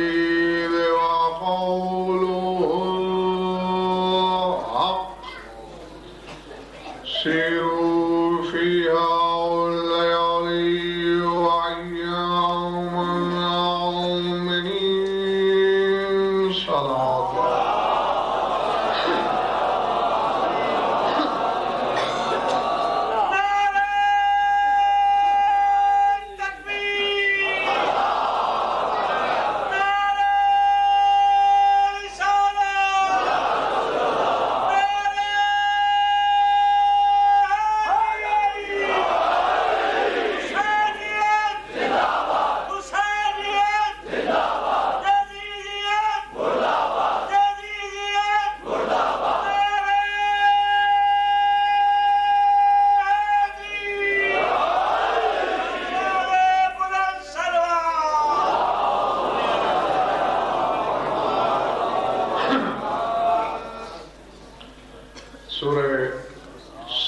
الحديد وقوله الحق سيروا فيها والليالي وأياما آمنين صلاة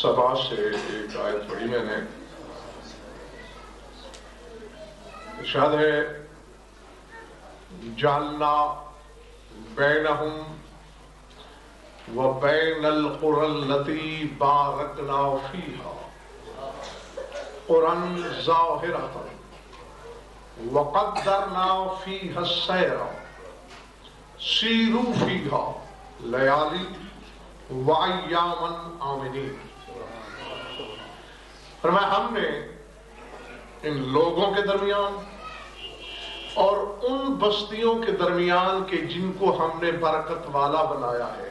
سبا سے ایک آیت پڑھی میں نے، ارشاد ہے جعلنا بینہم وبین القری التی بارکنا فیہا قرآن ظاہرۃ وقدرنا فیہا السیر سیروا فیہا لیالی وَأَيَّامًا آمِنِينَ۔ فرمایا ہم نے ان لوگوں کے درمیان اور ان بستیوں کے درمیان کے جن کو ہم نے برکت والا بنایا ہے،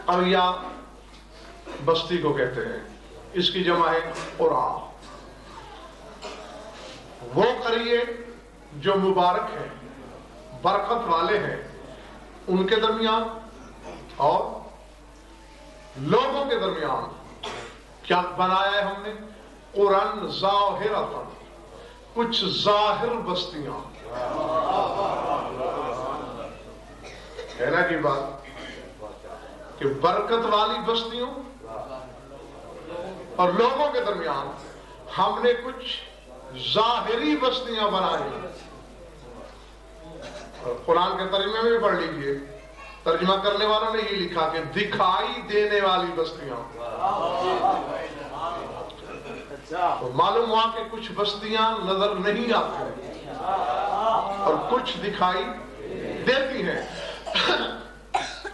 قریہ بستی کو کہتے ہیں، اس کی جمع ہے قرآ، وہ قریے جو مبارک ہیں، برکت والے ہیں، ان کے درمیان اور لوگوں کے درمیان کیا بنایا ہے ہم نے؟ قرآن ظاہرۃ، کچھ ظاہر بستیاں، کہنا کی بات کہ برکت والی بستیوں اور لوگوں کے درمیان ہم نے کچھ ظاہری بستیاں بنائی۔ قرآن کے ترجمے میں بھی پڑھ لیجئے، ترجمہ کرنے والوں نے یہ لکھا کہ دکھائی دینے والی بستیاں۔ تو معلوم ہوا کہ کچھ بستیاں نظر نہیں آتی اور کچھ دکھائی دیتی ہیں،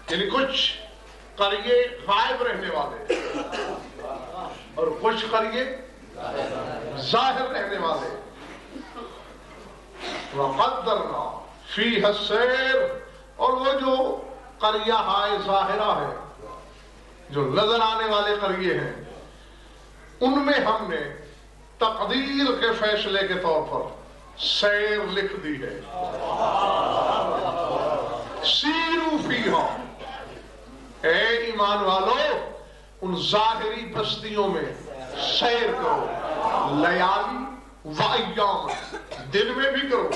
یعنی کچھ قریے غائب رہنے والے اور کچھ قریے ظاہر رہنے والے۔ وَقَدَّرْنَا فیہا السیر، اور وہ جو قریہ ہائے ظاہرہ ہے، جو نظر آنے والے قریے ہیں، ان میں ہم نے تقدیر کے فیصلے کے طور پر سیر لکھ دی ہے۔ سیروا فیہا، اے ایمان والو ان ظاہری بستیوں میں سیر کرو، لیالی و ایام، دن میں بھی کرو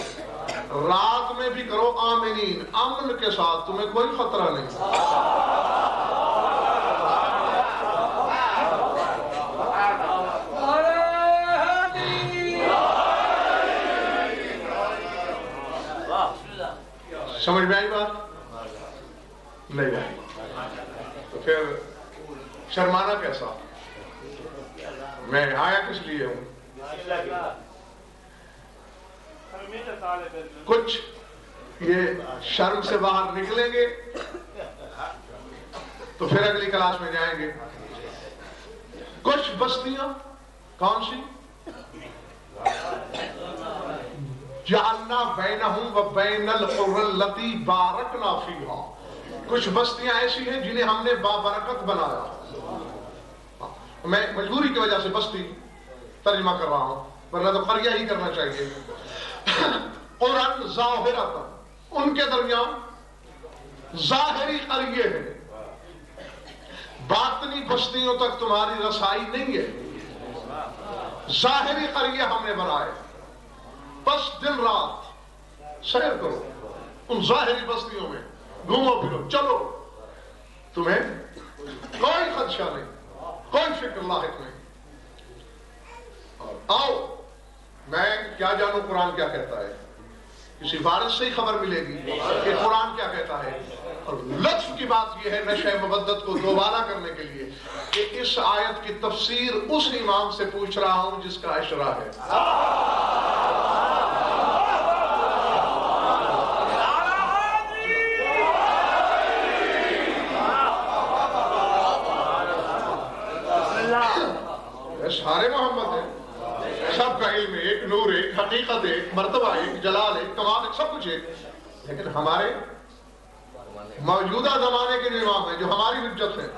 رات میں بھی کرو، آمنین، امن کے ساتھ، تمہیں کوئی خطرہ نہیں۔ سمجھ میں آئی بات؟ نہیں آئی تو پھر شرمانا کیسا؟ میں آیا کس لیے ہوں؟ کچھ یہ شرم سے باہر نکلیں گے تو پھر اگلی کلاس میں جائیں گے۔ کچھ بستیاں کون سی؟ جعلنا بینہم وبین القری التی بارکنا فیہا، کچھ بستیاں ایسی ہیں جنہیں ہم نے بابرکت بنایا۔ میں مجبوری کی وجہ سے بستی ترجمہ کر رہا ہوں، ورنہ تو قریہ ہی کرنا چاہیے۔ قرآن ظاہرۃ، ان کے درمیان ظاہری قریے ہیں، باطنی بستیوں تک تمہاری رسائی نہیں ہے، ظاہری قریے ہم نے بنائے، بس دن رات سیر کرو ان ظاہری بستیوں میں، گھومو پھرو، چلو، تمہیں کوئی خدشہ نہیں، کوئی فکر لاحق نہیں، اور آؤ کیا جانوں قرآن کیا کہتا ہے؟ کسی وارث سے ہی خبر ملے گی کہ قرآن کیا کہتا ہے. اور لطف کی بات یہ ہے نشہ مبدت کو دوبارہ کرنے کے لیے کہ اس آیت کی تفسیر اس امام سے پوچھ رہا ہوں جس کا عشرہ ہے. سارے محمد ہیں، سب کا علم ایک، نور ایک، حقیقت ایک، مرتبہ ایک، جلال ایک، کمال ایک، سب کچھ ایک. لیکن ہمارے موجودہ زمانے کے جو امام ہیں جو ہماری حجت ہیں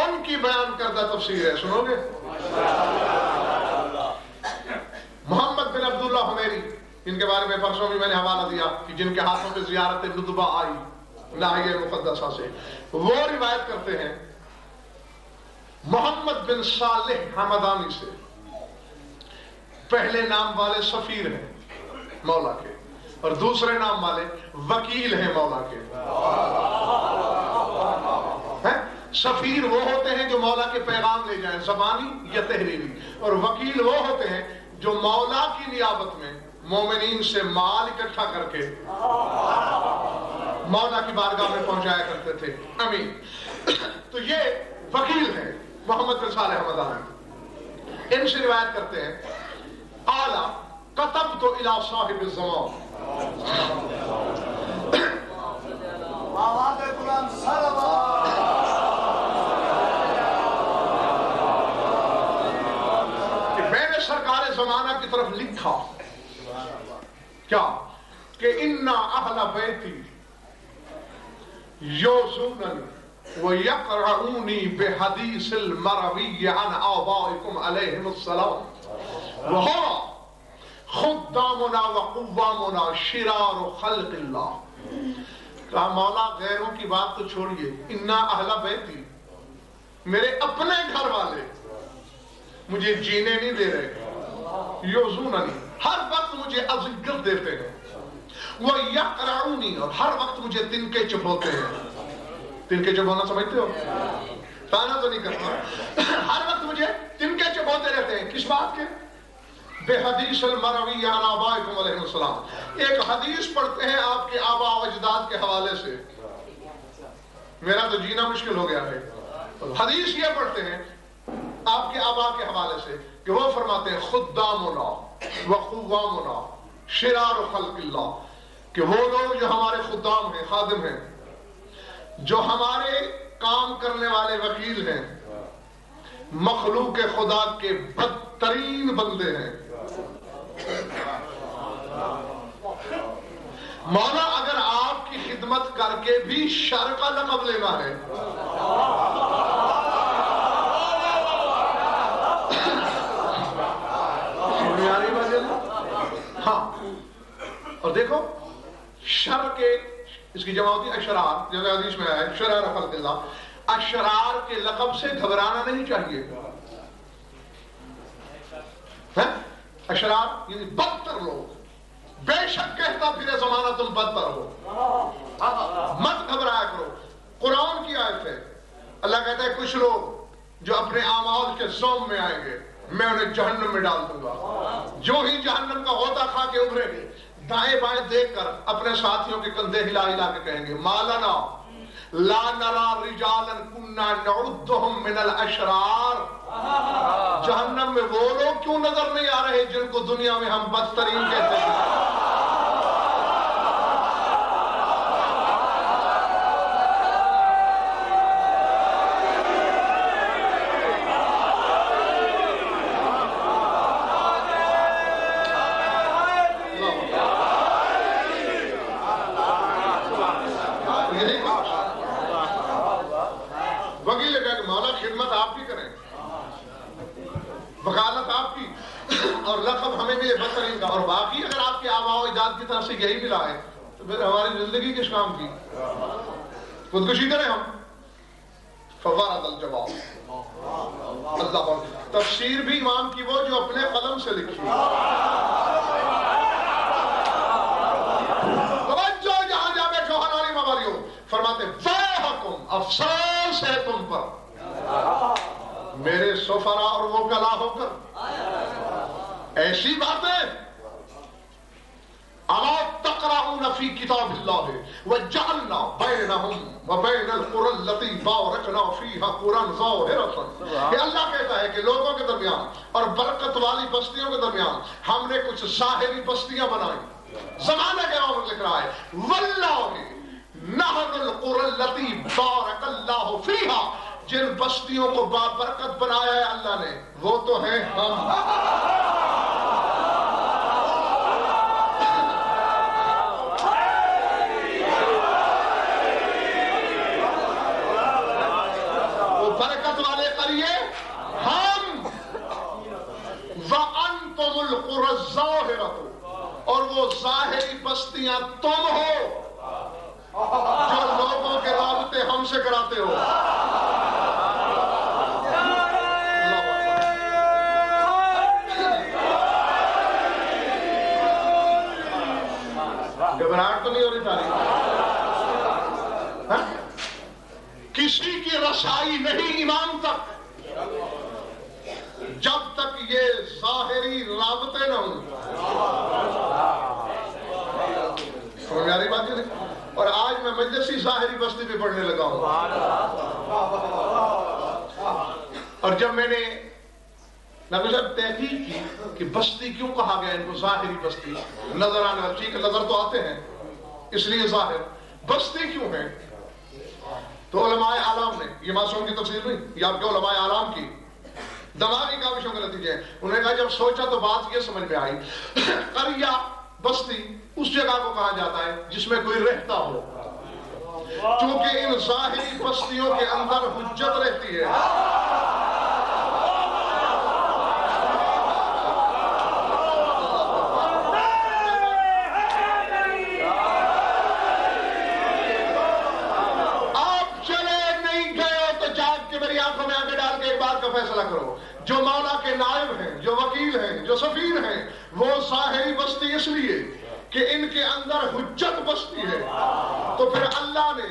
ان کی بیان کردہ تفسیر ہے. سنو گے؟ محمد بن عبداللہ حمیری، ان کے بارے میں پرسوں بھی میں نے حوالہ دیا کہ جن کے ہاتھوں پہ زیارت ندبہ آئی ناحیہ مقدسہ سے، وہ روایت کرتے ہیں محمد بن صالح حمدانی سے. پہلے نام والے سفیر ہیں مولا کے، اور دوسرے نام والے وکیل ہیں مولا کے. سفیر وہ ہوتے ہیں جو مولا کے پیغام لے جائیں، زبانی یا تحریری، اور وکیل وہ ہوتے ہیں جو مولا کی نیابت میں مومنین سے مال اکٹھا کر کے مولا کی بارگاہ میں پہنچایا کرتے تھے. امین. تو یہ وکیل ہیں محمد بن صالح حمدانی. ان سے روایت کرتے ہیں اعلیٰ کتبت الی صاحب الزمان، کہ میں نے سرکار زمانہ کی طرف لکھا کیا کہ انا اہل بیتی یوزوننی وَيَقْرَعُونِي بِحَدِيثِ الْمَرَوِيِّ عَنْ آبَائِكُمْ عَلَيْهِمُ السَّلَامُ وَهُوَ خُدَّامُنَا وَقُوَّامُنَا شِرَارُ خَلْقِ اللَّهِ. کہا مولا غیروں کی بات تو چھوڑیے، اِنَّا اَہْلَ بَيْتِي، میرے اپنے گھر والے مجھے جینے نہیں دے رہے. یوزوننی، ہر وقت مجھے اذیت دیتے ہیں. وَيَقْرَعُونِي، اور ہر وقت مجھے تنکے چبھوتے ہیں. تنکے چبھونا سمجھتے ہو؟ تانا تو نہیں کرتا. ہر وقت مجھے تنکے چبھوتے رہتے ہیں. کس بات کے؟ بے حدیث المروی عن آبائکم علیہ السلام. ایک حدیث پڑھتے ہیں آپ کے آبا و اجداد کے حوالے سے. میرا تو جینا مشکل ہو گیا ہے. حدیث یہ پڑھتے ہیں آپ کے آبا کے حوالے سے کہ وہ فرماتے ہیں خدامنا وقوامنا شرار خلق اللہ، کہ وہ لوگ جو ہمارے خدام ہیں، خادم ہیں، جو ہمارے کام کرنے والے وکیل ہیں، مخلوق خدا کے بدترین بندے ہیں. مولا اگر آپ کی خدمت کر کے بھی شر کا لقب لینا ہے ہاں. اور دیکھو شر کے اس کی جمع ہوتی ہے اشرار، جیسے حدیث میں آیا ہے شرار خلق اللہ. اشرار کے لقب سے گھبرانا نہیں چاہیے. اشرار یعنی بدتر لوگ. بے شک کہتا پھر زمانہ تم بدتر ہو، مت گھبرایا کرو. قرآن کی آیت ہے، اللہ کہتا ہے کچھ لوگ جو اپنے اعمال کے زوم میں آئیں گے میں انہیں جہنم میں ڈال دوں گا. جو ہی جہنم کا غوطہ کھا کے ابھریں گے دائیں بائیں دیکھ کر اپنے ساتھیوں کے کندھے ہلا ہلا کے کہیں گے مالنا لا نرا رجالا کنا نعدهم من الاشرار. جہنم میں وہ لوگ کیوں نظر نہیں آ رہے جن کو دنیا میں ہم بدترین کہتے ہیں. وکالت آپ کی اور لقب ہمیں ملے بدترین کا. اور باقی اگر آپ کے آباء و اجداد کی طرف سے یہی ملا ہے تو پھر ہماری زندگی کس کام کی؟ خودکشی کریں ہم. فوارد الجواب. اللہ تفسیر بھی امام کی وہ جو اپنے قلم سے لکھی. توجہ جہاں جا بیٹھو ہماری مواریوں فرماتے ویحکم افسوس ہے تم پر میرے سفرا اور وکلا ہو کر ایسی باتیں فی کتاب اللہ وجعلنا بینہم وبین القری التی بارکنا فیہا قرآ ظاہرۃ، کہ اللہ کہتا ہے کہ لوگوں کے درمیان اور برکت والی بستیوں کے درمیان ہم نے کچھ ظاہری بستیاں بنائی۔ زمانہ کے بعد لکھ رہا ہے واللہ نحن القری التی بارک اللہ فیہا، جن بستیوں کو بابرکت بنایا ہے اللہ نے وہ تو ہیں ہم۔ وہ برکت والے قریے ہم، وَأَنْتُمُ الْقُرَى الظَّاهِرَةُ، اور وہ ظاہری بستیاں تم ہو جو لوگوں کے رابطے ہم سے کراتے ہو۔ گھبراہٹ تو نہیں ہو رہی تاریخ؟ کسی کی رسائی نہیں امام تک جب تک یہ ظاہری رابطے نہ ہوں۔ سمجھ بات نہیں؟ اور آج میں مجلسی ظاہری بستی پہ پڑھنے لگا ہوں، اور جب میں نے نبی صاحب تحقیق کی کہ بستی کیوں کہا گیا ان کو ظاہری بستی، نظر آنے والی، ٹھیک ہے نظر تو آتے ہیں اس لیے ظاہر، بستی کیوں ہے؟ تو علماء اعلام نے، یہ معصوم کی تفسیر نہیں، یہ آپ کے علماء اعلام کی دماغی کاوشوں کا نتیجہ ہے۔ انہوں نے کہا جب سوچا تو بات یہ سمجھ میں آئی، قریہ بستی اس جگہ کو کہا جاتا ہے جس میں کوئی رہتا ہو، چونکہ ان ظاہری بستیوں کے اندر حجت رہتی ہے۔ آپ چلے نہیں گئے تو جاگ کے میری آنکھوں میں آنکھیں ڈال کے ایک بات کا فیصلہ کرو، جو مولا کے نائب ہیں، جو وکیل ہیں، جو سفیر ہیں، وہ ظاہری بستی اس لیے کہ ان کے اندر حجت بستی ہے، تو پھر اللہ نے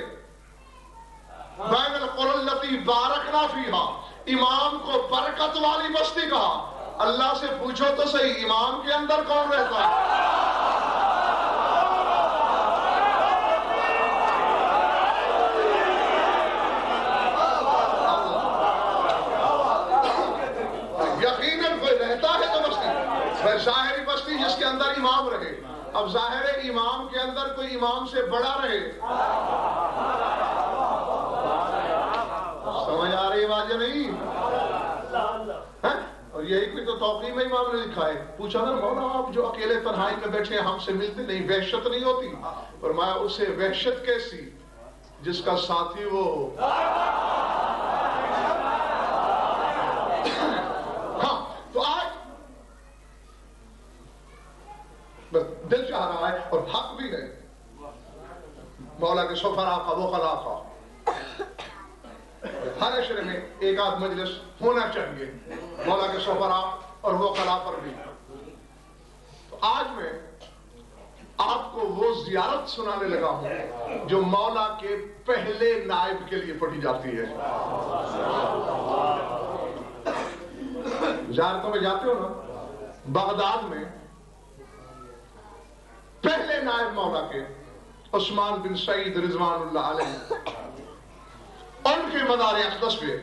بین القری التی بارکنا فیہا، امام کو برکت والی بستی کہا۔ اللہ سے پوچھو تو صحیح امام کے اندر کون رہتا ہے؟ یقیناً کوئی رہتا ہے تو بستی، ظاہری بستی جس کے اندر امام رہے۔ اب ظاہر امام کے اندر کوئی امام سے بڑا رہے، سمجھ آ رہی بات یا نہیں؟ اور یہی کوئی تو توقیع میں امام نے لکھا ہے، پوچھا نا مولا آپ جو اکیلے تنہائی میں بیٹھے ہم سے ملتے نہیں، وحشت نہیں ہوتی؟ فرمایا اسے وحشت کیسی جس کا ساتھی وہ ہو۔ ہاں تو آج بس دل چاہ رہا ہے اور حق بھی ہے مولا کے سفرا کا وہ خلافہ، ہر عشرے میں ایک آدھ مجلس ہونا چاہیے مولا کے سفرا اور وہ خلافہ بھی۔ تو آج میں آپ کو وہ زیارت سنانے لگا ہوں جو مولا کے پہلے نائب کے لیے پڑھی جاتی ہے۔ زیارتوں میں جاتے ہو نا، بغداد میں پہلے نائب مولا کے عثمان بن سعید رضوان اللہ علیہ، ان کے مزار اقدس پہ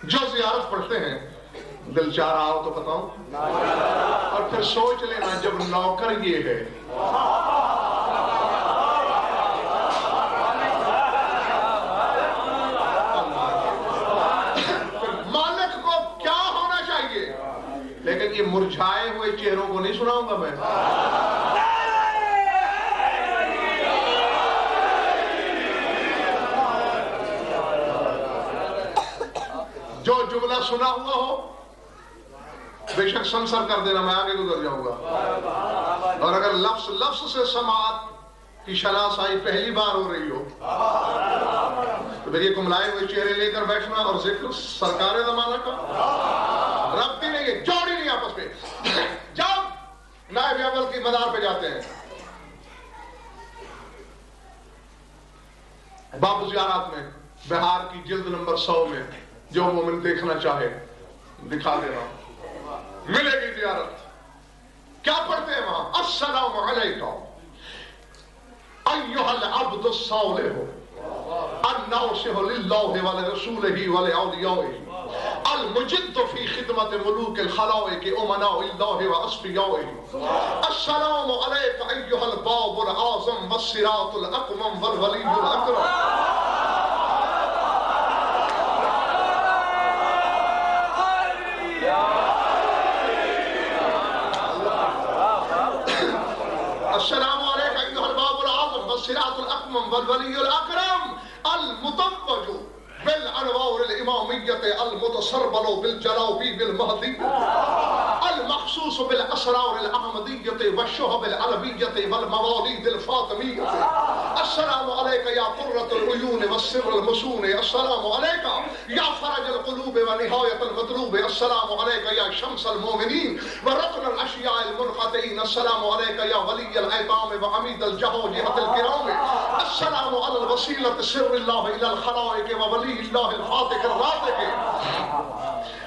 جو زیارت پڑھتے ہیں، دل چاہ رہا ہو تو بتاؤں، اور پھر سوچ لینا جب نوکر یہ ہے، مالک کو کیا ہونا چاہیے؟ لیکن یہ مرجھائے ہوئے چہروں کو نہیں سناؤں گا میں۔ جو جملہ سنا ہوا ہو بے شک سنسر کر دینا، میں آگے گزر جاؤں گا، اور اگر لفظ لفظ سے سماعت کی شناسائی پہلی بار ہو رہی ہو تو پھر یہ کملائے ہوئے چہرے لے کر بیٹھنا اور ذکر سرکار زمانہ کا ربط ہی نہیں ہے، جوڑ ہی نہیں آپس میں۔ جب نائب اول کی مدار پہ جاتے ہیں، باب زیارات میں بہار کی جلد نمبر 100 میں جو مومن دیکھنا چاہے دکھا دے رہا ہوں، ملے گی زیارت۔ کیا پڑھتے ہیں وہاں؟ السلام علیکم اللہ ولرسولہ ولأولیائہ المجد فی خدمت ملوک الخلائق امناء اللہ واصفیائہ السلام علیک ایہا الباب العظم والصراط الاقوم والولی الاکرم السلام علیک ایہا الباب العظم والصراط الاقوم والولی الاکرم المتوج بالانوار الامامیت المتسربل بالجلاوی بالمہدی المخصوص بالاسرار الاحمدیت والشہب العربیت والموالید الفاطمیت السلام علیک یا قرۃ العیون والسر المصون السلام علیک یا فرج القلوب ونہایت المطلوب السلام علیک یا شمس المومنین ورکن الاشیاء المنقطعین السلام علیک یا ولی الایتام وعمید الجہوجہۃ الکرام السلام علی الوسیلۃ سر اللہ الی الخلائق وولی اللہ الفاتح الراتق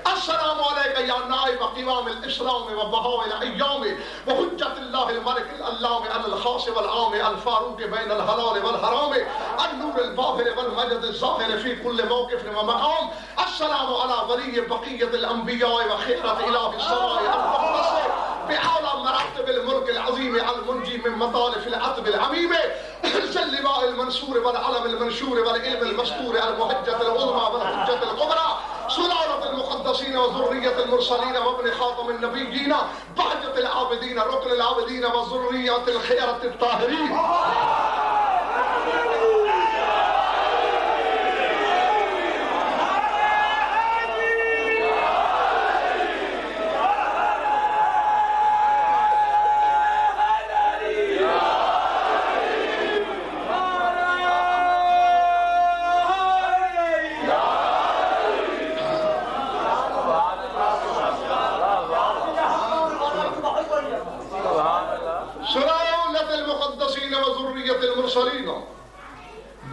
السلام علیکہ یا نائب قوام الاسلام و بہاء الایام و حجت اللہ الملک العلام علی الخاص والعام الفاروق بین الحلال والحرام النور الباہر والمجد الظاہر فی کل موقف و مقام السلام علی ولی بقیت الانبیاء و خیرت الہ السماء المقدس بأعلى مراتب الملك العظيم المنجي من مطالف العتب العميم اللواء المنصور والعلم المنشور والعلم المستور المحجة العظمى والحجة الكبرى سلالة المقدسين وذرية المرسلين وابن خاتم النبيين بهجة العابدين ركن العابدين وذرية الخيرة الطاهرين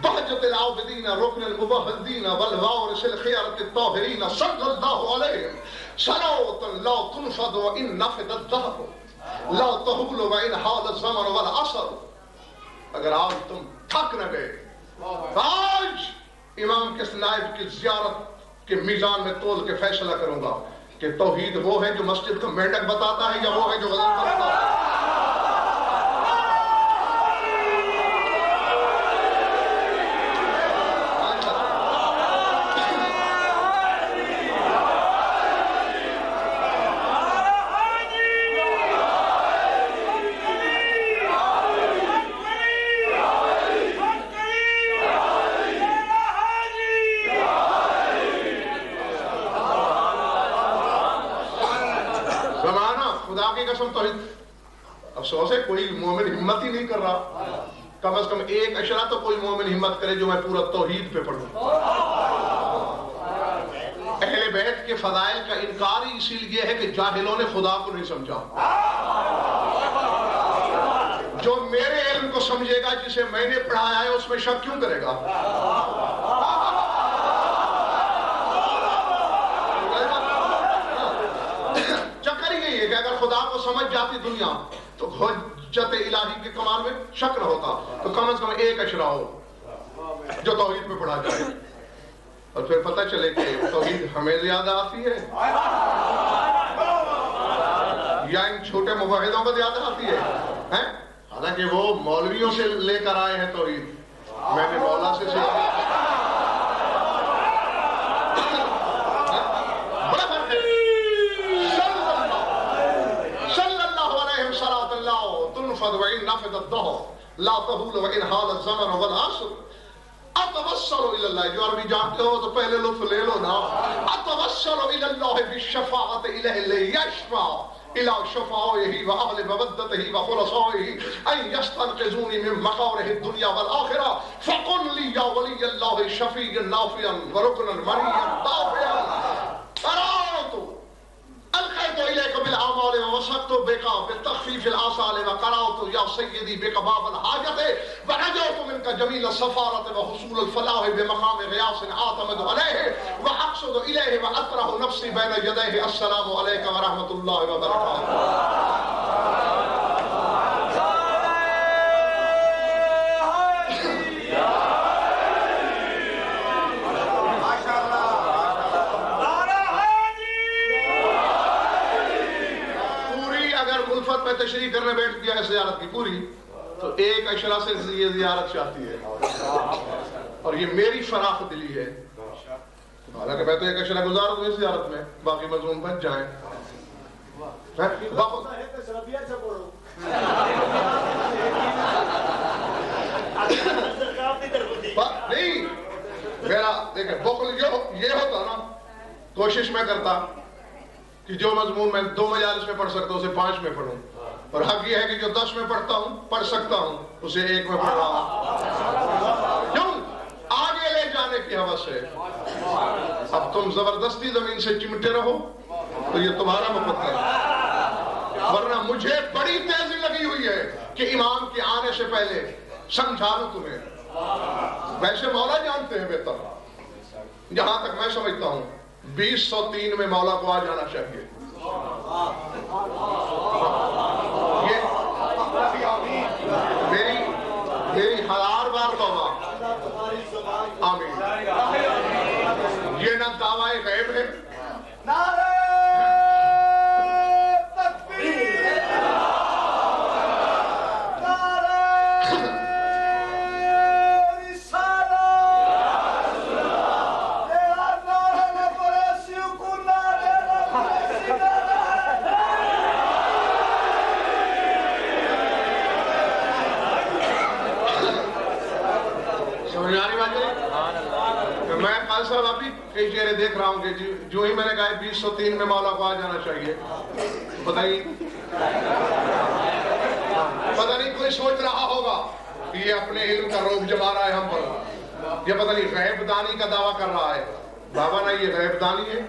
بهجة العابدين ركن المبهدين والوارث الخيرة الطاهرين صلى الله عليهم صلاة لا تنفذ وإن نفذ الدهر لا تهول وإن حال الزمن والعصر. اگر آج تم تھک نہ گئے آج امام کے نائب کی زیارت کے میزان میں تول کے فیصلہ کروں گا کہ توحید وہ ہے جو مسجد کا مینڈک بتاتا ہے یا وہ ہے جو غزل کرتا ہے. افسوس ہے کوئی مومن ہمت ہی نہیں کر رہا. کم از کم ایک اشرا تو کوئی مومن ہمت کرے جو میں پورا توحید پہ پڑھوں. اہل بیت کے فضائل کا انکار ہی اسی لیے ہے کہ جاہلوں نے خدا کو نہیں سمجھا. جو میرے علم کو سمجھے گا جسے میں نے پڑھایا ہے اس میں شک کیوں کرے گا؟ چکر یہی ہے کہ اگر خدا کو سمجھ جاتی دنیا تو حجت الہی کے کمال میں شک نہ ہوتا. تو کم از کم ایک اشرا ہو جو توحید پہ پڑھا جائے اور پھر پتہ چلے کہ توحید ہمیں زیادہ آتی ہے یا ان چھوٹے موحدوں کو زیادہ آتی ہے. حالانکہ وہ مولویوں سے لے کر آئے ہیں توحید. میں نے مولا سے سیکھی. بڑا فرق ہے. تنفذ وإن نفذ الدهر لا تهول وإن حال الزمن والعصر. اتوسل الى اللہ. جو عربی جانتے ہو تو پہلے لطف لے لو نا. اتوسل الى اللہ بالشفاعة اليه ليشفع الى شفاعه واهل مودته وخلصائه ان يستنقذوني من مقاره الدنيا والاخره فقل لي يا ولي الله شفيعا نافعا وركنا مريا دافعا. القيت اليك بالاعمال ووثقت بك بالتخفيف الاثقال وقرات يا سيدي بك باب الحاجه ونجوت منك جميل السفاره وحصول الفلاح بمقام غياث اعتمد عليه واقصد اليه واطرح نفسي بين يديه. السلام عليك ورحمه الله وبركاته. الفت میں تشریح کرنے بیٹھ گیا ہے زیارت کی پوری، تو ایک اشرا سے یہ زیارت چاہتی ہے، اور یہ میری فراخ دلی ہے، حالانکہ میں تو ایک اشرا گزار ہوں اس زیارت میں، باقی مضمون بچ جائیں۔ نہیں میرا دیکھیں بخل یہ ہوتا نا، کوشش میں کرتا کہ جو مضمون میں 2 مجالس میں پڑھ سکتا ہوں اسے 5 میں پڑھوں، اور حق یہ ہے کہ جو 10 میں پڑھ سکتا ہوں اسے 1 میں پڑھ رہا ہوں، کیوں؟ آگے لے جانے کی حوث ہے۔ اب تم زبردستی زمین سے چمٹے رہو تو یہ تمہارا مقدر ہے، ورنہ مجھے بڑی تیزی لگی ہوئی ہے کہ امام کے آنے سے پہلے سمجھا لوں تمہیں۔ ویسے مولا جانتے ہیں بہتر، جہاں تک میں سمجھتا ہوں 2003 میں مولا کو آ جانا چاہیے۔ میری 1000 بار توبہ، آمین۔ یہ نہ دعویٰ غیب ہے، نعرہ تکبیر، نعرہ رسالہ، نعرہ نبرسی کو نعرہ نبرسی سمجھ آ رہی بات ہے؟ میں قاضی صاحب ابھی کئی چہرے دیکھ رہا ہوں کہ جو ہی میں نے کہا 2003 میں مولا کو آ جانا چاہیے، پتہ نہیں کوئی سوچ رہا ہوگا کہ یہ اپنے علم کا روب جما رہا ہے ہم پر، یہ پتہ نہیں غیب دانی کا دعویٰ کر رہا ہے۔ بابا نہ یہ غیب دانی ہے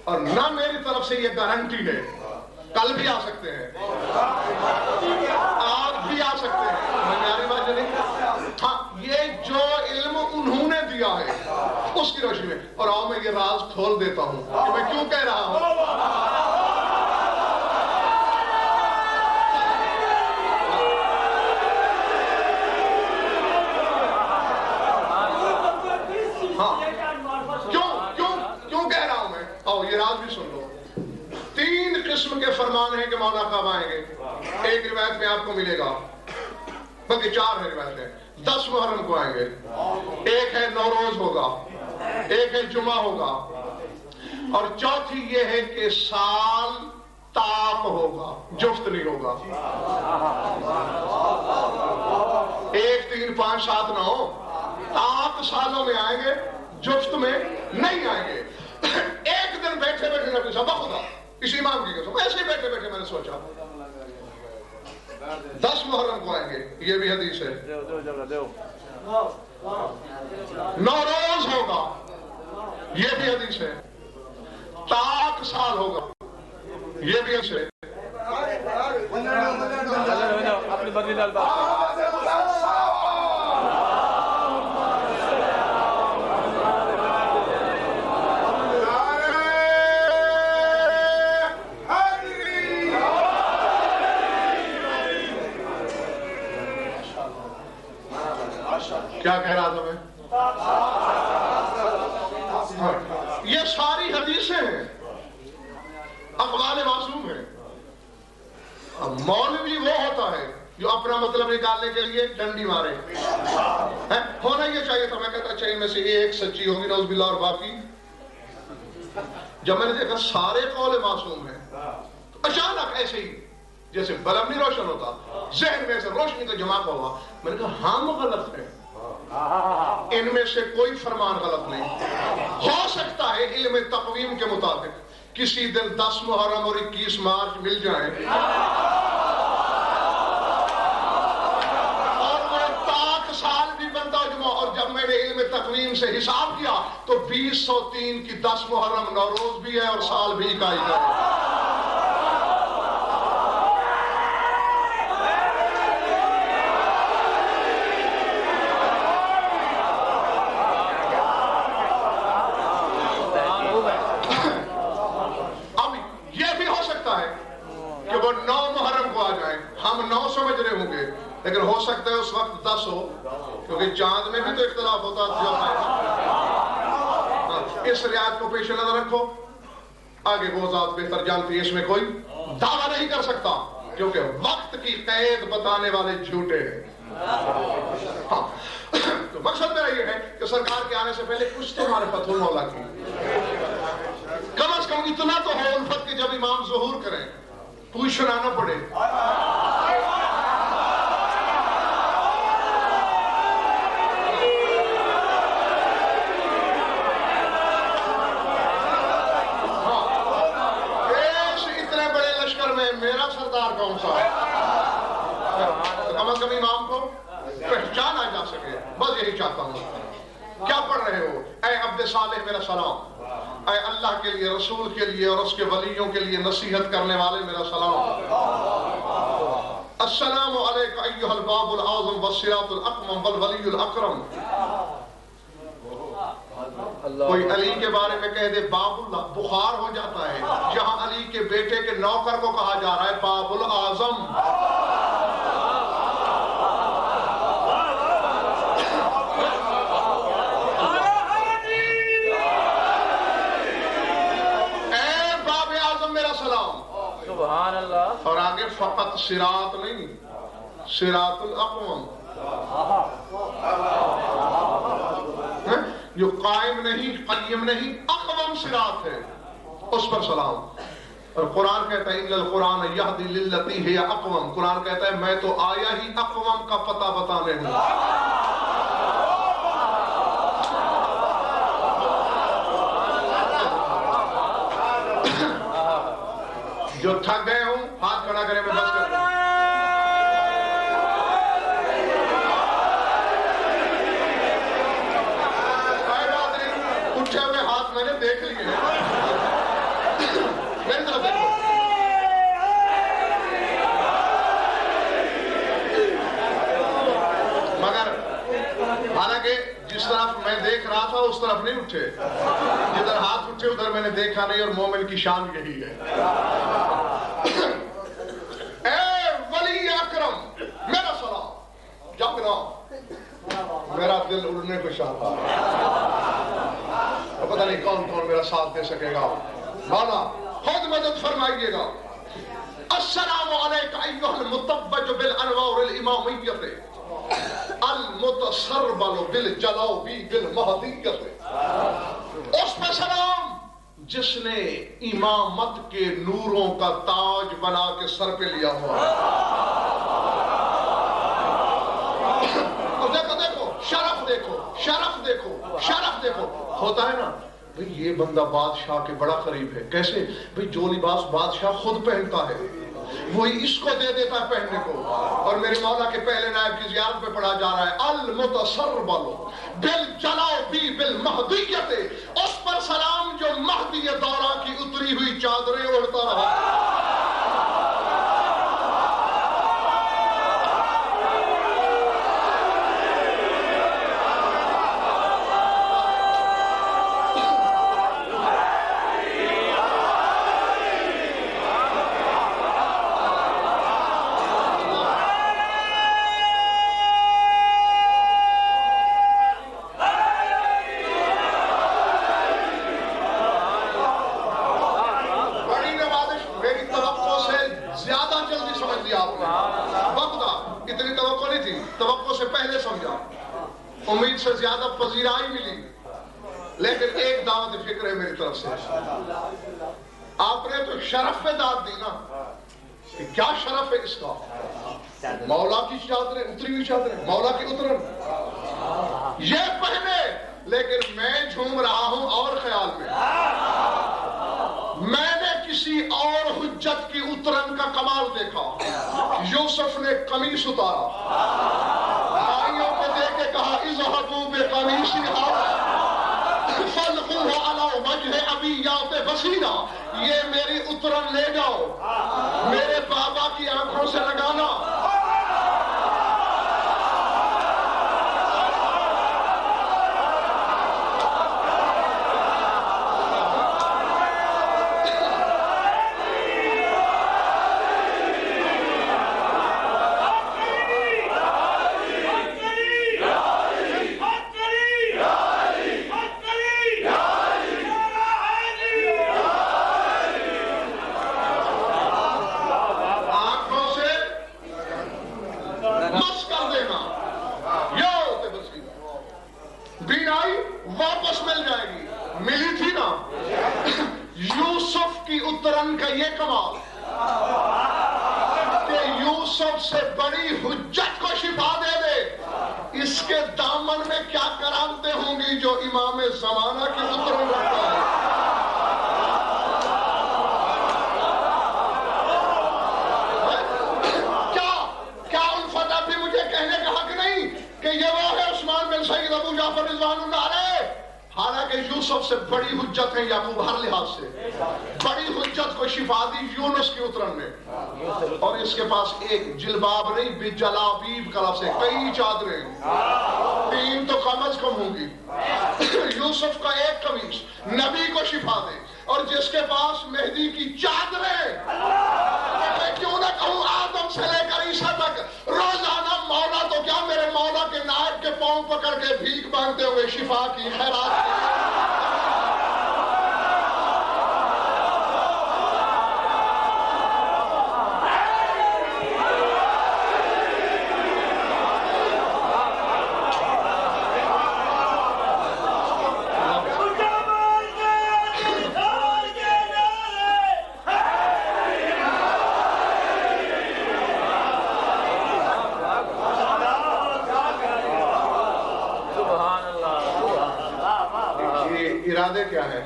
اور نہ میری طرف سے یہ گارنٹی ہے، کل بھی آ سکتے ہیں، آج بھی آ سکتے ہیں، میاری بات جو نہیں۔ ہاں یہ جو علم انہوں نے دیا ہے اس کی روشنی میں، اور آؤ میں یہ راز کھول دیتا ہوں کہ میں کیوں کہہ رہا ہوں۔ کیوں کہہ رہا ہوں میں؟ آؤ یہ راز بھی سن لو۔ 3 قسم کے فرمان ہیں کہ مولا کب آئیں گے۔ ایک روایت میں آپ کو ملے گا، بلکہ 4 ہے روایت ہے، 10 محرم کو آئیں گے، ایک ہے نوروز ہوگا، ایک ہے جمعہ ہوگا، اور چوتھی یہ ہے کہ سال طاق ہوگا، جفت نہیں ہوگا۔ 1 3 5 7 9 طاق سالوں میں آئیں گے، جفت میں نہیں آئیں گے۔ ایک دن بیٹھے بیٹھے نبی صاحب خدا اس امام کی قسم، ایسے ہی بیٹھے بیٹھے میں نے سوچا 10 محرم کو آئیں گے، یہ بھی حدیث ہے۔ نوروز ہوگا، یہ بھی حدیث ہے۔ طاق سال ہوگا، یہ بھی حدیث ہے۔ اپنی بدلی لال بات کیا کہہ رہا تھا میں؟ یہ ساری حدیثیں ہیں، اقوال معصوم ہیں۔ مولوی وہ ہوتا ہے جو اپنا مطلب نکالنے کے لیے ڈنڈی مارے۔ ہونا یہ چاہیے تھا، میں کہتا چاہیے میں سے ایک سچی ہوگی نعوذ باللہ، اور باقی جب میں نے دیکھا سارے قول معصوم ہیں، تو اچانک ایسے ہی جیسے بلب نہیں روشن ہوتا، ذہن میں سے روشنی کا جھماکہ ہوا، میں نے کہا ہم غلط ہیں، ان میں سے کوئی فرمان غلط نہیں ہو سکتا ہے۔ علم تقویم کے مطابق کسی دن 10 محرم اور 21 مارچ مل جائیں اور وہ طاق سال بھی بنتا جمعہ، اور جب میں نے علم تقویم سے حساب کیا تو 2003 کی 10 محرم نوروز بھی ہے اور سال بھی کا ہی ہے۔ وہ 9 محرم کو آ جائیں، ہم 9 سمجھ رہے ہوں گے، لیکن ہو سکتا ہے اس وقت 10 ہو، کیونکہ چاند میں بھی تو اختلاف ہوتا ہے۔ اس رعایت کو پیش نظر رکھو، آگے وہ ذات بہتر جانتی ہے، اس میں کوئی دعویٰ نہیں کر سکتا کیونکہ وقت کی قید بتانے والے جھوٹے ہیں. ہاں تو مقصد میرا یہ ہے کہ سرکار کے آنے سے پہلے کچھ تو معرفت ہو مولا کی. کم از کم اتنا تو ہو الفت کہ جب امام ظہور کریں پوچھنا نہ پڑے. اتنے بڑے لشکر میں میرا سردار کون سا ہے؟ کم از کم امام کو پہچانا جا سکے. بس یہی چاہتا ہوں. کیا پڑھ رہے ہو؟ اے عبد صالح میرا سلام. اے اللہ کے لیے، رسول کے لیے اور اس کے ولیوں کے لیے نصیحت کرنے والے میرا سلام. السلام علیکم ایھا الباب الاعظم والصراط الاقوم والولی الاکرم. کوئی علی کے بارے میں کہہ دے باب اللہ، بخار ہو جاتا ہے. جہاں علی کے بیٹے کے نوکر کو کہا جا رہا ہے باب الاعظم. سبحان اللہ. اور آگے فقط صراط نہیں، صراط الاقوم، جو قائم نہیں قیم نہیں، اقوم صراط ہے، اس پر سلام. اور قرآن کہتا ہے ان القرآن یہدی للتی ہی اقوم. قرآن کہتا ہے میں تو آیا ہی اقوم کا پتہ بتانے ہوں. جو تھک گئے ہوں ہاتھ کھڑا کریں میں بس کرتا ہوں. اٹھے ہوئے ہاتھ میں نے دیکھ لیے ہیں. میری طرف دیکھو. مگر حالانکہ جس طرف میں دیکھ رہا تھا اس طرف نہیں اٹھے. جدھر ہاتھ اٹھے ادھر میں نے دیکھا نہیں. اور مومن کی شان یہی ہے. اے ولی اکرم میرا سلام. جب نا میرا دل اڑنے کو چاہتا ہے، پتہ نہیں کون کون میرا ساتھ دے سکے گا. مولا خود مدد فرمائیے گا. السلام علیکم ایھا المتبج بالانوار الامامیۃ المتصربل بالجلاوی بالمہدیۃ. اس پہ سلام جس نے امامت کے نوروں کا تاج بنا کے سر پہ لیا ہوا. اور دیکھو دیکھو شرف دیکھو شرف دیکھو شرف دیکھو. ہوتا ہے نا بھئی یہ بندہ بادشاہ کے بڑا قریب ہے. کیسے؟ بھئی جو لباس بادشاہ خود پہنتا ہے وہی اس کو دے دیتا ہے پہننے کو. اور میرے مولا کے پہلے نائب کی زیارت پہ پڑھا جا رہا ہے المتصربل بالجلاوی بالمہدیۃ. اس پر سلام جو مہدی دورہ کی اتری ہوئی چادریں اڑتا رہا. امید سے زیادہ پذیرائی ملی. لیکن ایک دعوت فکر ہے میری طرف سے. آپ نے تو شرف پہ داد دی نا. کیا شرف ہے اس کا؟ مولا کی چادریں اتری ہوئی چادریں مولا کی اترن یہ پہنے. لیکن میں جھوم رہا ہوں اور خیال میں. میں نے کسی اور حجت کی اترن کا کمال دیکھا. یوسف نے قمیص اتارا، بھائیوں کو دے کے کہا اذهبوا بقمیصی فالقوه علی وجه ابیات بصیرا. یہ میری اترن لے جاؤ، میرے بابا کی آنکھوں سے لگانا. یوسف سے بڑی حجت کو شفا دے دے، اس کے دامن میں کیا کرامتیں ہوں گی جو امام زمانہ کی اتر رکھتا ہے۔ کیا الفت بھی مجھے کہنے کا حق نہیں کہ یہ وہ ہے عثمان بن سعید ابو جعفر رضوان اللہ علیہ؟ حالانکہ یوسف سے بڑی حجت ہے یعقوب، ہر لحاظ سے بڑی حجت کو شفا دی یونس کی اترن نے، اور اس کے پاس ایک جلباب نہیں بجلابیب کا لفظ ہے، کئی چادریں، 3 تو کم از کم ہوں گی۔ یوسف کا ایک قمیص نبی کو شفا دے، اور جس کے پاس مہدی کی چادریں، میں کیوں نہ کہوں آدم سے لے کر عیسیٰ تک روزانہ مولا تو کیا میرے مولا کے نائب کے پاؤں پکڑ کے بھیک مانگتے ہوئے شفا کی خیرات کی۔ ارادے کیا ہے؟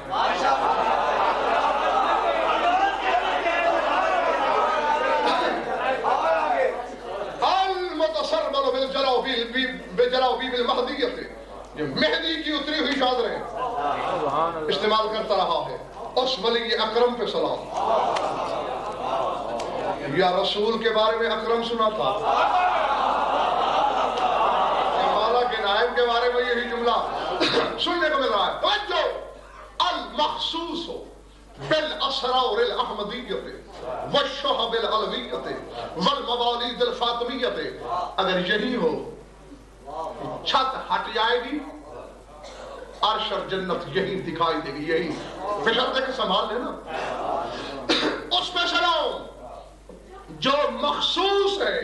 المتصربل بجلاویب المہدیت، یہ مہدی کی اتری ہوئی چادریں استعمال کرتا رہا ہے۔ اس ولی اکرم پہ سلام۔ یا رسول کے بارے میں اکرم سنا تھا، مولا کے نائب کے بارے میں یہی جملہ سننے کو مل رہا ہے۔ توجہ، المخصوص بالاسرار الاحمدیت والشہب العلویت والموالید الفاطمیت، اگر یہی ہو چھت ہٹ جائے گی، عرش اور جنت یہی دکھائی دے گی، یہی بشرط کہ سنبھال لینا۔ اس میں سلام جو مخصوص ہے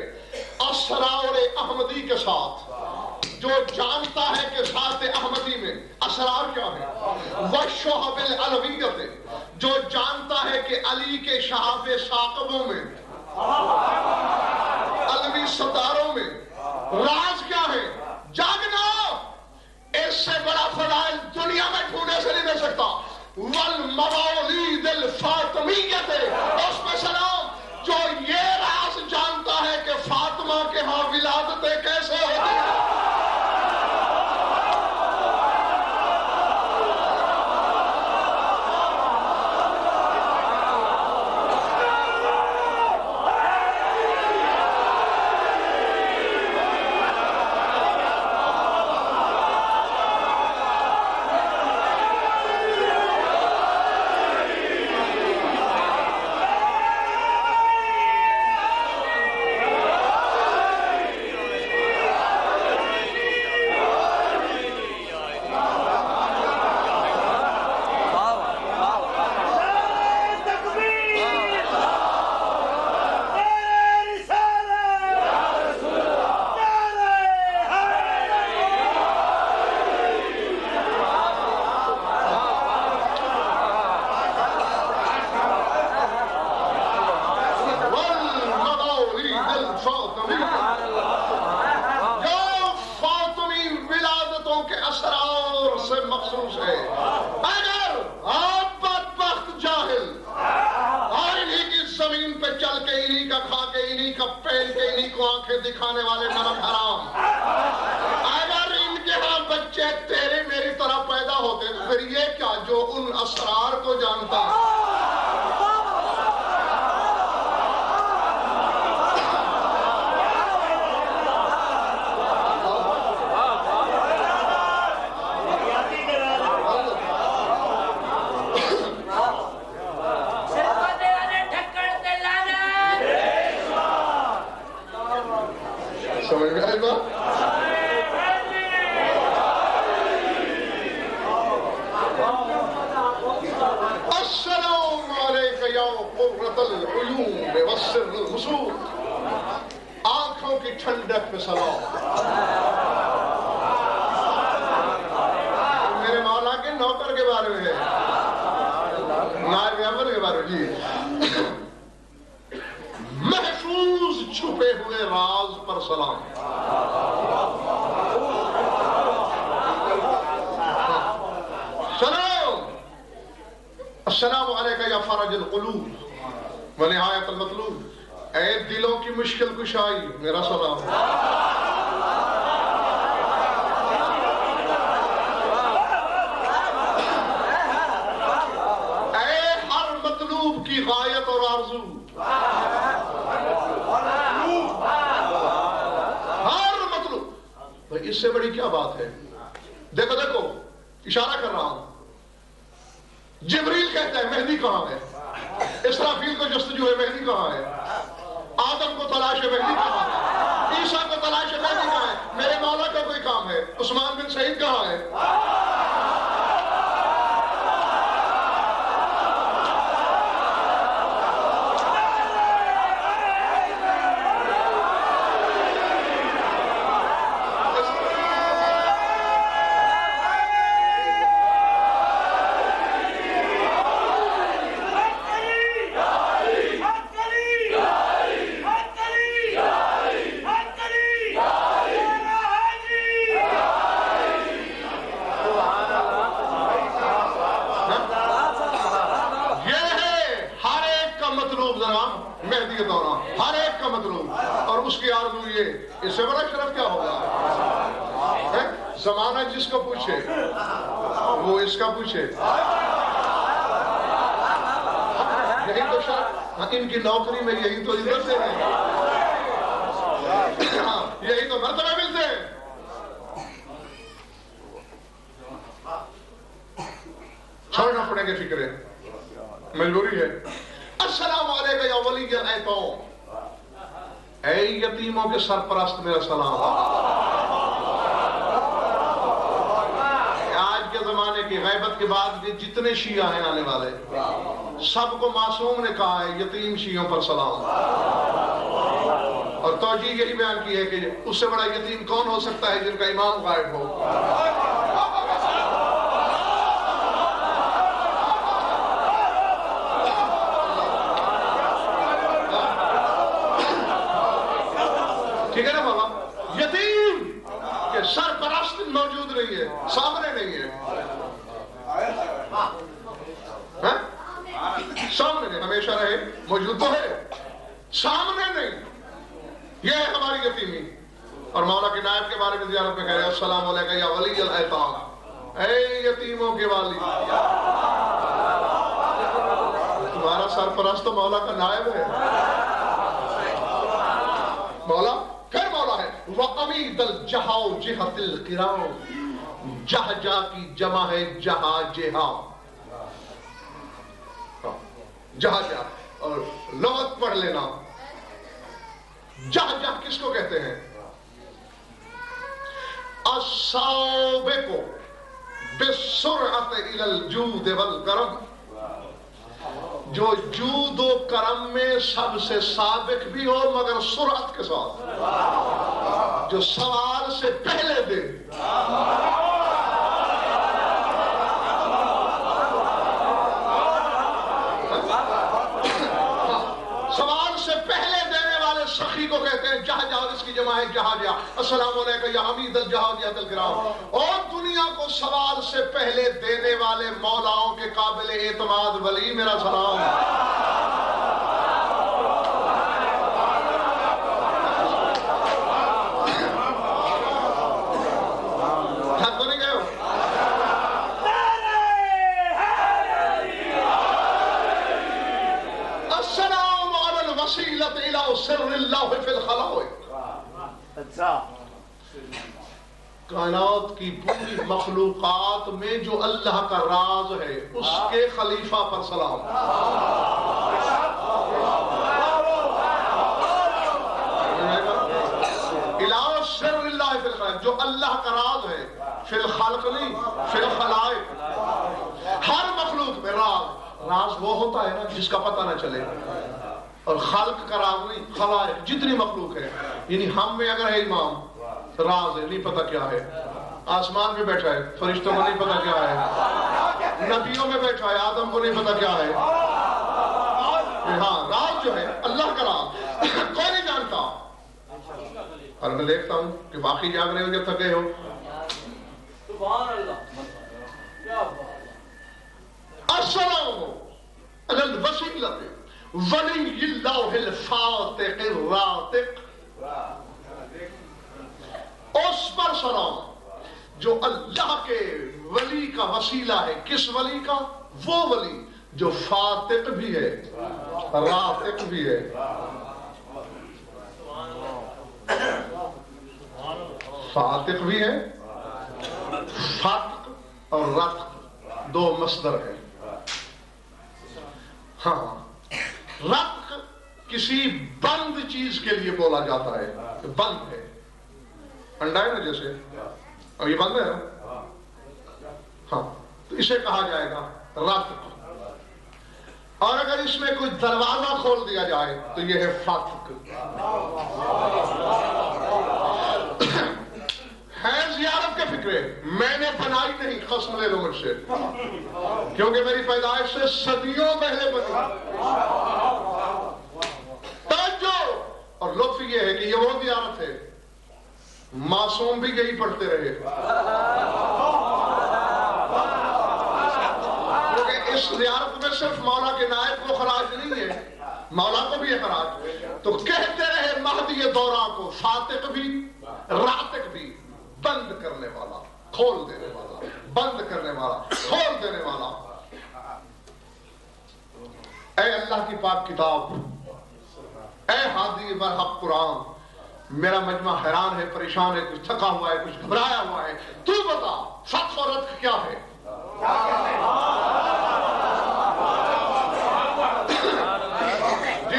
اسرار احمدی کے ساتھ، جو جانتا ہے کہ ذات احمدی میں اسرار کیا ہے، والشہب العلویت، جو جانتا ہے کہ علی کے شہاب ثاقبوں میں، علوی ستاروں میں راز کیا ہے، جاگنا، اس سے بڑا فضائل دنیا میں ڈھونڈنے سے نہیں مل سکتا۔ والموالید الفاطمیت، اس میں سلام جو یہ راز جانتا ہے کہ فاطمہ کے ہاں ولادتیں کیسے ہوتی ہیں۔ دکھانے والے نمک حرام، اگر ان کے ہاں بچے تیرے میری طرح پیدا ہوتے تو پھر یہ کیا جو ان اسرار کو جانتا ہے۔ سمجھ میں آئی بات؟ السلام علیکم یا قرۃ العیون والسر المسور، آنکھوں کی ٹھنڈک پہ سلام۔ میرے مولا کے نوکر کے بارے میں ہے، نائب اول کے بارے میں، جی محفوظ چھپے ہوئے راز پر سلام. سلام السلام علیکہ یا فرج القلوب و نہایت المطلوب. اے دلوں کی مشکل کشائی میرا سلام. اے ہر مطلوب کی غایت اور آرزو. ہر مطلوب. بھئی اس سے بڑی کیا بات ہے؟ دیکھو دیکھو اشارہ کر رہا ہوں. جبریل کہتا ہے مہدی کہاں ہے؟ اسرافیل کو جستجو ہے مہدی کہاں ہے؟ آدم کو تلاش ہے مہدی کہاں ہے؟ عیسیٰ کو تلاش ہے مہدی کہاں ہے؟ میرے مولا کا کوئی کام ہے؟ عثمان بن سعید کہاں ہے؟ اس سے بڑا شرف کیا ہوگا؟ زمانہ جس کو پوچھے وہ اس کا پوچھے. یہی تو شرف ان کی نوکری میں, یہی تو عزت ہے, یہی تو مرتبہ ملتے ہیں. چھوڑنا پڑیں گے فکریں, مجبوری ہے. السلام علیکم یا ولی الایتام. اے یتیموں کے سرپرست میرا سلام. آج کے زمانے کی غیبت کے بعد بھی جتنے شیعہ ہیں آنے والے سب کو معصوم نے کہا ہے یتیم شیعوں پر سلام. اور توجیہ یہی بیان کی ہے کہ اس سے بڑا یتیم کون ہو سکتا ہے جن کا امام غائب ہو. ٹھیک ہے نا بابا؟ یتیم کے سرپرست موجود نہیں ہے, سامنے نہیں ہے. سامنے نہیں, ہمیشہ رہے, موجود تو ہے, سامنے نہیں. یہ ہے ہماری یتیمی. اور مولا کے نائب کے بارے میں زیارت میں کہہ رہے ہیں السلام علیکم یا ولی الایتام. اے یتیموں کے والی. تمہارا سرپرست تو مولا کا نائب ہے. مولا پھر مولا ہے وَقَمِيدَ الْجَحَوْ جِحَتِ الْقِرَاؤ. جہ جا کی جمع ہے جہا جہا. جہا جا اور لغت پڑھ لینا. جہ جہ کس کو کہتے ہیں؟ السابق بِالسُّرْعَةِ إِلَى الْجُودِ وَالْكَرَمِ. جو جود و کرم میں سب سے سابق بھی ہو مگر سرعت کے ساتھ, جو سوال سے پہلے دے. سوال سے پہلے دینے والے سخی کو کہتے ہیں جہجہ, اور اس کی جمع ہے جہاجہ. السلام علیکم یا حمید الجہاجیت الکرام. اور دنیا کو سوال سے پہلے دینے والے مولاؤں کے قابل اعتماد ولی میرا سلام. حد تو نہیں گئے ہو؟ السلام علی الوسیلۃ الی سر اللہ فی الخلائق. کائنات کی پوری مخلوقات میں جو اللہ کا راز ہے اس کے خلیفہ پر سلام. الہ سر اللہ فی الخلائق, جو اللہ کا راز ہے, فی الخلق نہیں فی الخلائق. ہر مخلوق میں راز. راز وہ ہوتا ہے نا جس کا پتہ نہ چلے, اور خلق کا راز نہیں, خلائق جتنی مخلوق ہے. یعنی ہم میں اگر ہے امام راز ہے, نہیں پتہ کیا ہے. آسمان میں بیٹھا ہے, فرشتوں کو نہیں پتہ کیا ہے. نبیوں میں بیٹھا ہے, آدم کو نہیں پتہ کیا ہے. ہاں راز جو ہے اللہ کا راز کوئی نہیں جانتا. اور میں دیکھتا ہوں کہ باقی جاگ رہے ہو جب تھکے ہو. سبحان اللہ. کیا بات. السلام علی الوسیلہ ولی اللہ الفاتق الراتق. اس پر سلام جو اللہ کے ولی کا وسیلہ ہے. کس ولی کا؟ وہ ولی جو فاتق بھی ہے راتق بھی ہے. فاتق بھی ہے. فاتق اور راتق دو مصدر ہیں. ہاں رتق کسی بند چیز کے لیے بولا جاتا ہے. بند ہے انڈا ہے نا جیسے, اور یہ بند ہے نا, ہاں تو اسے کہا جائے گا رتق. اور اگر اس میں کوئی دروازہ کھول دیا جائے تو یہ ہے فاتق. ہے زیارت کے فکرے میں نے بنائی نہیں, قسم لے لو مجھ سے, کیونکہ میری پیدائش سے صدیوں پہلے بنی. توجہ اور لطف یہ ہے کہ یہ وہ زیارت ہے معصوم بھی یہی پڑھتے رہے. کیونکہ اس زیارت میں صرف مولا کے نائب کو خراج نہیں ہے, مولا کو بھی ہے خراج. تو کہتے رہے مہدی دورہ کو فاتق بھی راتق بھی, بند کرنے والا کھول دینے والا, بند کرنے والا کھول دینے والا. اے اللہ کی پاک کتاب, اے ہادی برحق قرآن, میرا مجمع حیران ہے, پریشان ہے, کچھ تھکا ہوا ہے, کچھ گھبرایا ہوا ہے. تو بتا فتح و رتق کیا ہے؟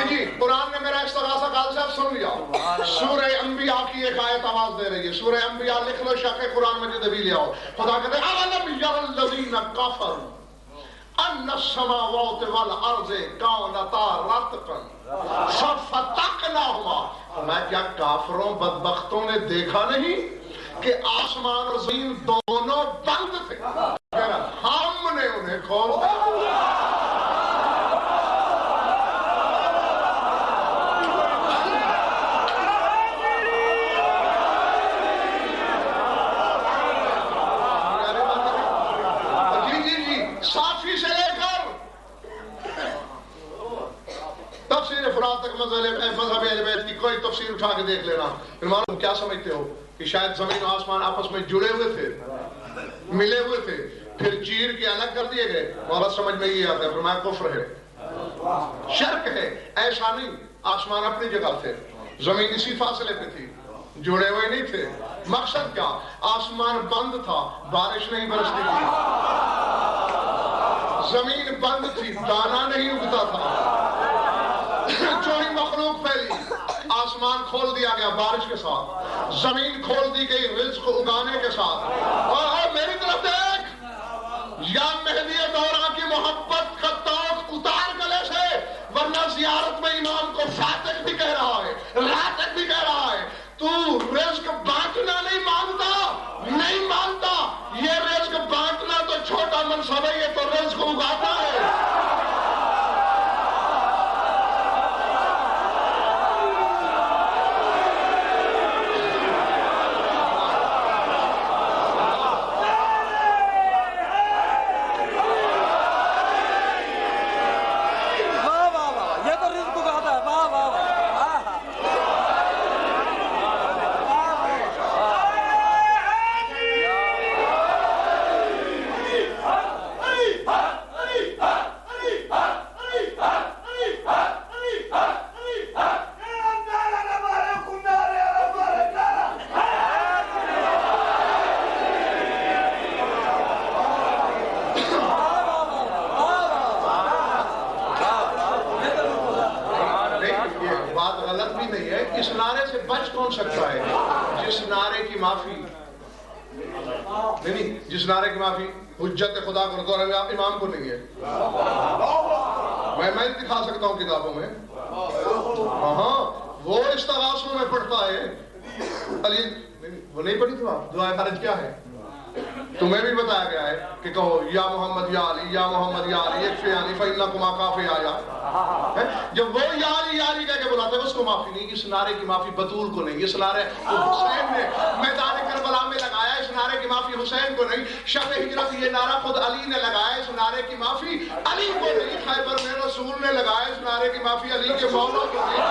جی قرآن نے میرا استغاثہ کال سے سن لیا. سورہ انبیاء کی ایک آیت آواز دے رہی ہے. سورہ انبیاء لکھ لو, شق قرآن مجید بھی لے آؤ. خدا کہتے ہیں اَوَلَمْ يَرَ الَّذِينَ كَفَرُوا أَنَّ السَّمَاوَاتِ وَالْأَرْضِ كَانَتَا رَتْقًا فَفَتَقْنَاهُمَا. میں کیا کافروں بدبختوں نے دیکھا نہیں کہ آسمان اور زمین دونوں بند تھے, ہم نے انہیں کھول دیا. صافی سے لے کر تفسیر فرات تک مذہب اہل بیت کی کوئی تفسیر اٹھا کے دیکھ لینا. پھر معلوم کیا سمجھتے ہو کہ شاید زمین و آسمان آپس میں جڑے ہوئے تھے, ملے ہوئے تھے, پھر چیر کے الگ کر دیے گئے. بہت سمجھ میں یہ آتا ہے, فرمایا کفر ہے, شرک ہے. ایسا نہیں, آسمان اپنی جگہ تھے, زمین اسی فاصلے پہ تھی, جڑے ہوئے نہیں تھے. مقصد کیا؟ آسمان بند تھا, بارش نہیں برستی تھی. زمین بند تھی, دانا نہیں اگتا تھا. جو ہی مخلوق پھیلی, آسمان کھول دیا گیا بارش کے ساتھ, زمین کھول دی گئی رزق اگانے کے ساتھ. اور میری طرف دیکھ, یا مہدی دورہ کی محبت کا توق اتار گلے سے, ورنہ زیارت میں امام کو فاتق بھی کہہ رہا ہے, راتق بھی کہہ رہا ہے. تو رزق بانٹنا نہیں مانتا, نہیں مانتا. یہ رزق بانٹنا تو چھوٹا منصب ہے, یہ تو رزق اگاتا ہے. جس نعرے کی معافی حجت خدا کو رضا امام کو نہیں ہے. میں دکھا سکتا ہوں کتابوں میں. ہاں وہ استغاثوں میں پڑھتا ہے. وہ نہیں پڑھی تھی آپ دعائے خارج کیا ہے؟ تمہیں بھی بتایا گیا ہے کہ کہو یا محمد یا علی یا محمد یا علی یکفیانی فإنکما کافیایا. جب وہ یا علی کہہ کے بلاتے ہیں اس کو معافی نہیں. اس نعرے کی معافی بطول کو نہیں. اس نعرے کو حسین نے میدان کربلا میں لگایا. اس نعرے کی معافی حسین کو نہیں. شب ہجرت یہ نعرہ خود علی نے لگایا. اس نعرے کی معافی علی کو نہیں. خیبر میں رسول نے لگایا. اس نعرے کی معافی علی کے مولا کو نہیں.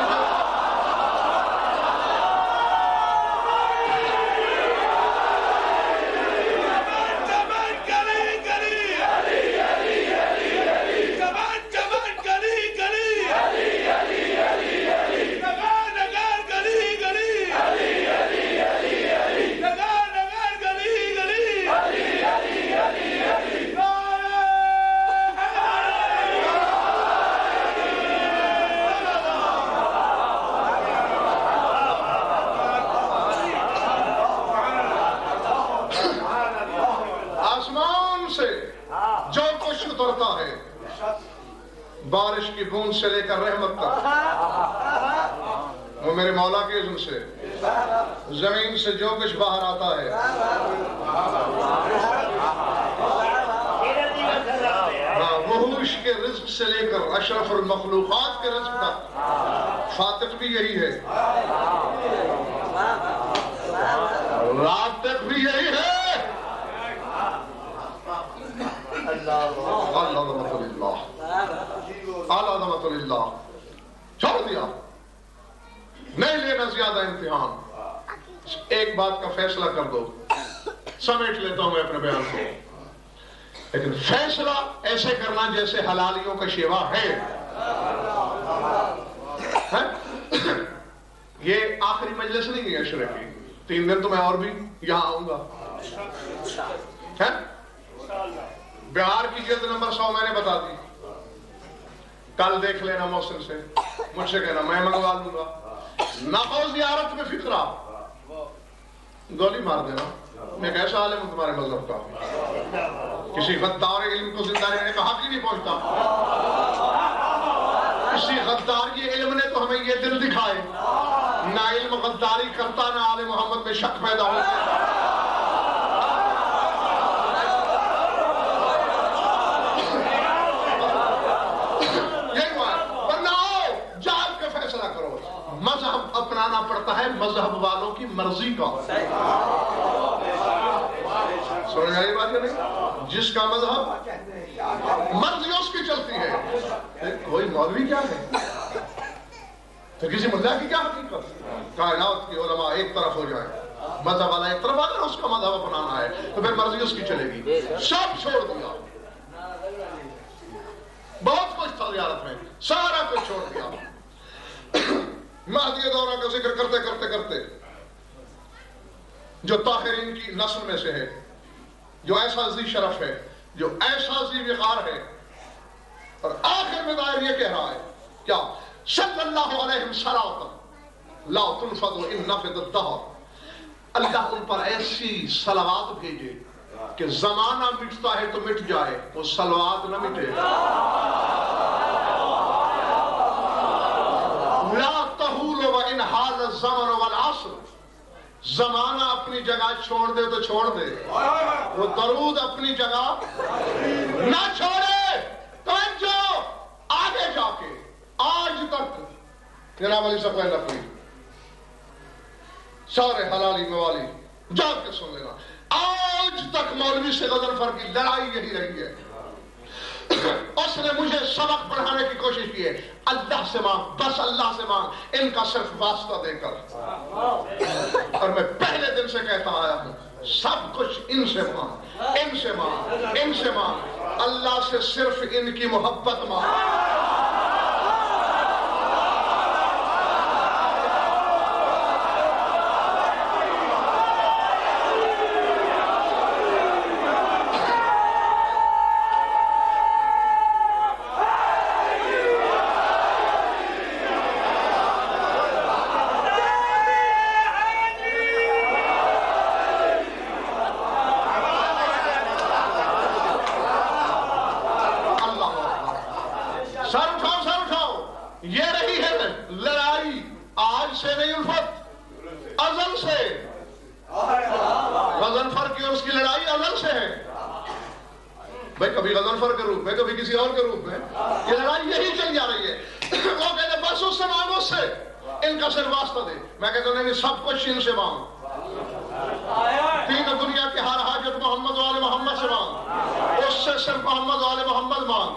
بارش کی بوند سے لے کر رحمت تک وہ میرے مولا کے اذن سے. زمین سے جو کچھ باہر آتا ہے وحوش کے رزق سے لے کر اشرف المخلوقات کے رزق تک فاتح بھی یہی ہے. رات تک بھی یہی ہے. اللہ اللہ چھوڑ دیا. نہیں لینا زیادہ امتحان. ایک بات کا فیصلہ کر دو. سمیٹ لیتا ہوں میں اپنے بیان کو. لیکن فیصلہ ایسے کرنا جیسے حلالیوں کا شیوا ہے. یہ آخری مجلس نہیں ہے عشرے کی. 3 دن تو میں اور بھی یہاں آؤں گا. بہار کی جلد نمبر 100 میں نے بتا دی. کل دیکھ لینا محسن سے. مجھ سے کہنا میں منگوا لوں گا. نقو زیارت میں فکرہ گولی مار دینا. میں کیسا عالم ہوں تمہارے مذہب کا. کسی غدار علم کو زندہ رہنے کا حق ہی نہیں پہنچتا. کسی غدار کے علم نے تو ہمیں یہ دل دکھائے. نہ علم غداری کرتا نہ آل محمد میں شک پیدا ہوتا. مذہب اپنانا پڑتا ہے مذہب والوں کی مرضی کا. سمجھ آئی بات یا نہیں؟ جس کا مذہب مرضی اس کی چلتی ہے. کوئی مولوی کیا ہے تو کسی مدعا کی کیا حقیقت. کائنات کی علماء ایک طرف ہو جائیں, مذہب والا ایک طرف. اگر اس کا مذہب اپنانا ہے تو پھر مرضی اس کی چلے گی. سب چھوڑ دیا. بہت کچھ تھا زیارت میں, سارا کچھ چھوڑ دیا. مہدی دورہ کا ذکر کرتے کرتے کرتے جو طاہرین کی نسل میں سے ہے, جو ایسا ذی شرف ہے, جو ایسا ذی وقار ہے, اور آخر میں دائر یہ کہہ رہا ہے کیا صلی اللہ علیہ وسلم لا تنفض ان نفض الدہر. اللہ ان پر ایسی صلوات بھیجے کہ زمانہ مٹتا ہے تو مٹ جائے, وہ صلوات نہ مٹے. لا تحول وان حال الزمن والعصر. زمانہ اپنی جگہ چھوڑ دے تو چھوڑ دے, وہ درود اپنی جگہ نہ چھوڑے. توجہ آگے جا کے آج تک جناب علی صفحہ نقلی سارے حلالی موالی جا کے سن لینا, آج تک مولوی سے غضنفر کی لڑائی یہی رہی ہے. اس نے مجھے سبق پڑھانے کی کوشش کی ہے. اللہ سے مانگ, بس اللہ سے مانگ, ان کا صرف واسطہ دے کر. اور میں پہلے دن سے کہتا آیا ہوں سب کچھ ان سے مانگ, ان سے مانگ, ان سے مانگ. اللہ سے صرف ان کی محبت مانگ. غضنفر کی اور اس کی لڑائی ازل سے ہے بھائی، کبھی غضنفر کے روپ میں، کبھی کسی اور کے روپ میں، یہ لڑائی یہی چل جا رہی ہے۔ وہ کہتے بس اس سے مانگو، اس سے ان کا صرف واسطہ دے۔ میں کہتا ہوں نہیں، سب کچھ ان سے مانگ، تین دنیا کی ہر حاجت محمد و آل محمد سے مانگ، اس سے صرف محمد و آل محمد مانگ۔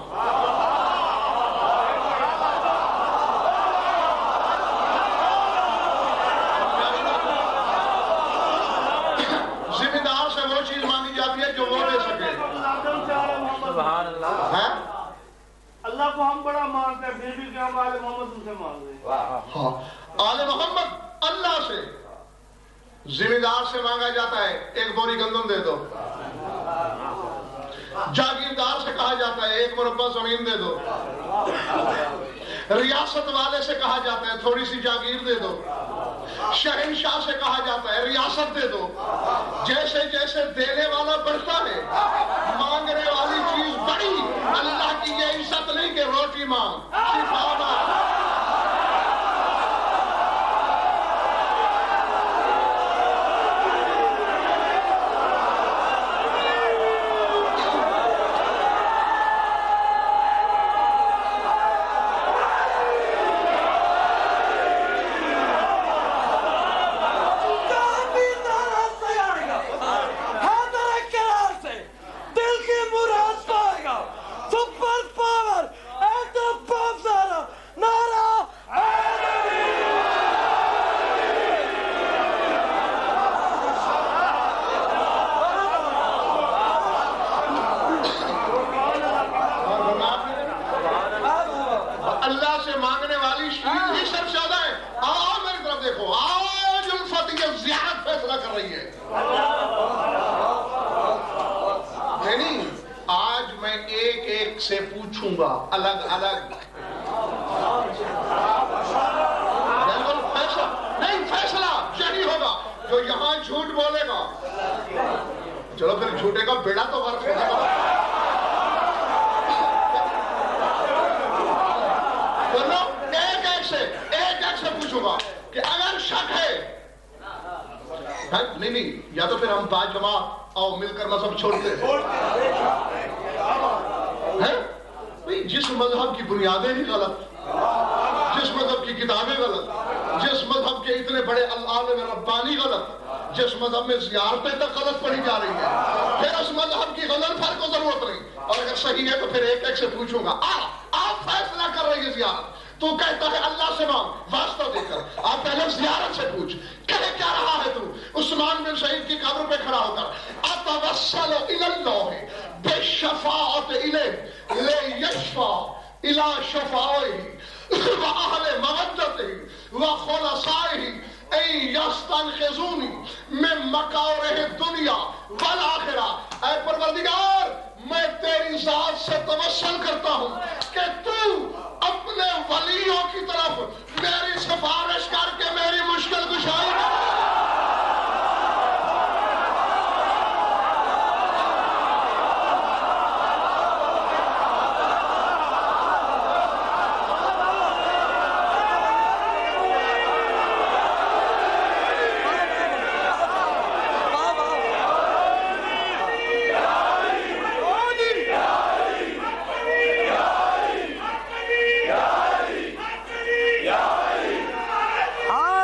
ذمہ دار سے وہ چیز مانگی جاتی ہے جو وہ دے سکے۔ سبحان اللہ۔ ہے اللہ کو ہم بڑا مانتے ہیں، پھر بھی کیا ہم آل محمد ان سے مانگ رہے ہیں؟ ہاں، آل محمد اللہ سے، ذمہ دار سے مانگا جاتا ہے ایک بوری گندم دے دو، جاگیردار سے کہا جاتا ہے ایک مربع زمین دے دو، ریاست والے سے کہا جاتا ہے تھوڑی سی جاگیر دے دو، شہنشاہ سے کہا جاتا ہے ریاست دے دو۔ جیسے جیسے دینے والا بڑھتا ہے، مانگنے والی چیز بڑی۔ اللہ کی یہ عزت نہیں کہ روٹی مانگ، شفا مانگ۔ سے پوچھوں گا الگ الگ، فیصلہ نہیں، فیصلہ یہی ہوگا جو یہاں جھوٹ بولے گا، چلو پھر جھوٹے کا بیڑا تو غرق ہوگا، ایک ایک سے پوچھوں گا کہ اگر شک ہے، نہیں یا تو پھر ہم باجماعت آؤ مل کر مذہب چھوڑتے ہیں۔ جس مذہب کی بنیادیں ہی غلط، جس مذہب کی کتابیں غلط، جس مذہب کے اتنے بڑے عالم ربانی غلط، جس مذہب میں زیارتیں تک غلط پڑھی جا رہی ہیں، پھر اس مذہب کی غضنفر کو ضرورت نہیں۔ اور اگر صحیح ہے تو پھر ایک ایک سے پوچھوں گا، آپ فیصلہ کر رہی ہے زیارت، تو کہتا ہے اللہ سے مانگ واسطہ دے کر، آپ پہلے زیارت سے پوچھ، کہے کیا رہا ہے تو عثمان بن سعید کی قبر پہ کھڑا ہو کر، اتوسل الی اللہ بالشفاعت الیہ لیشفع الی شفاعہ واہل مودتہ وخلصائہ ان یستنقذونی من مکارہ الدنیا والآخرہ۔ اے پروردگار، میں تیری ذات سے توسل کرتا ہوں کہ تو اپنے ولیوں کی طرف میری سفارش کر کے میری مشکل کشائی کر۔ آ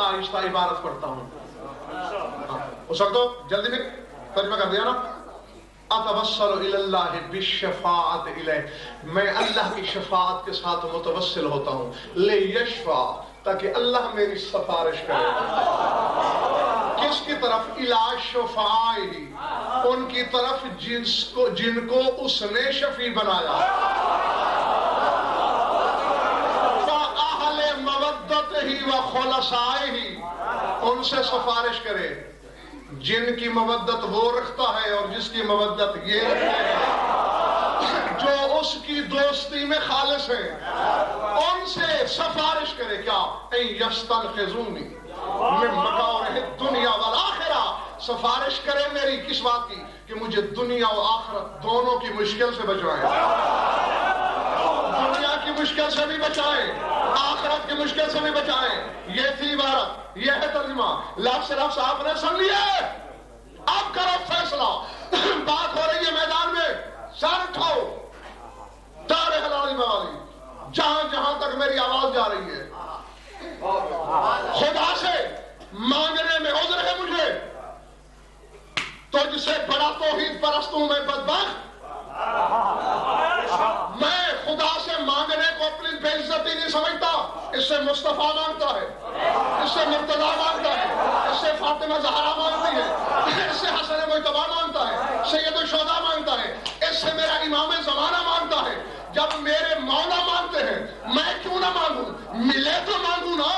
آہستہ آہستہ عبارت پڑھتا ہوں. اس وقت تو جلدی میں ترجمہ کر دیا نا. اتوسل الی اللہ بالشفاعت الیہ, میں اللہ کی شفاعت کے ساتھ متوسل ہوتا ہوں. لیشفع, تاکہ اللہ میری سفارش کرے. کس کی طرف؟ الی شفعائہ, ان کی طرف جن کو اس نے شفیع بنایا. فَأَهْلِ مَوَدَّتِهِ وَخُلَصَائِهِ, ان سے سفارش کرے جن کی مودت وہ رکھتا ہے اور جس کی مودت یہ رکھتے ہیں, جو اس کی دوستی میں خالص ہیں. ان سے سفارش کرے. کیا؟ اَن يَسْتَنْقِذُونِي مِن مَكَارِهِ الدُّنْيَا وَالْآخِرَةِ, سفارش کرے میری کس بات کی؟ کہ مجھے دنیا و آخرت دونوں کی مشکل سے بچائیں. دنیا کی مشکل سے بھی بچائیں, آخرت کی مشکل سے بھی بچائیں. یہ تھی عبارت, یہ ہے ترجمہ. لفظ لفظ آپ نے سن لیا ہے, اب کرو فیصلہ. بات ہو رہی ہے میدان میں, سر اٹھاؤ. دار العالم والی, جہاں جہاں تک میری آواز جا رہی ہے, خدا سے مانگنے میں عذر ہے مجھے. تو جس سے بڑا توحید پرست ہوں میں بدبخت. میں خدا سے مانگنے کو اپنی بے عزتی نہیں سمجھتا. اس سے مصطفیٰ مانگتا ہے, اس سے مرتضیٰ مانگتا ہے, اس سے فاطمہ زہرا مانگتی ہے, اس سے حسن مجتبیٰ مانگتا ہے, سید الشہداء مانگتا ہے, اس سے میرا امام زمانہ مانگتا ہے. جب میرے مولا مانگتے ہیں, میں کیوں نہ مانگوں؟ ملے تو مانگوں نا.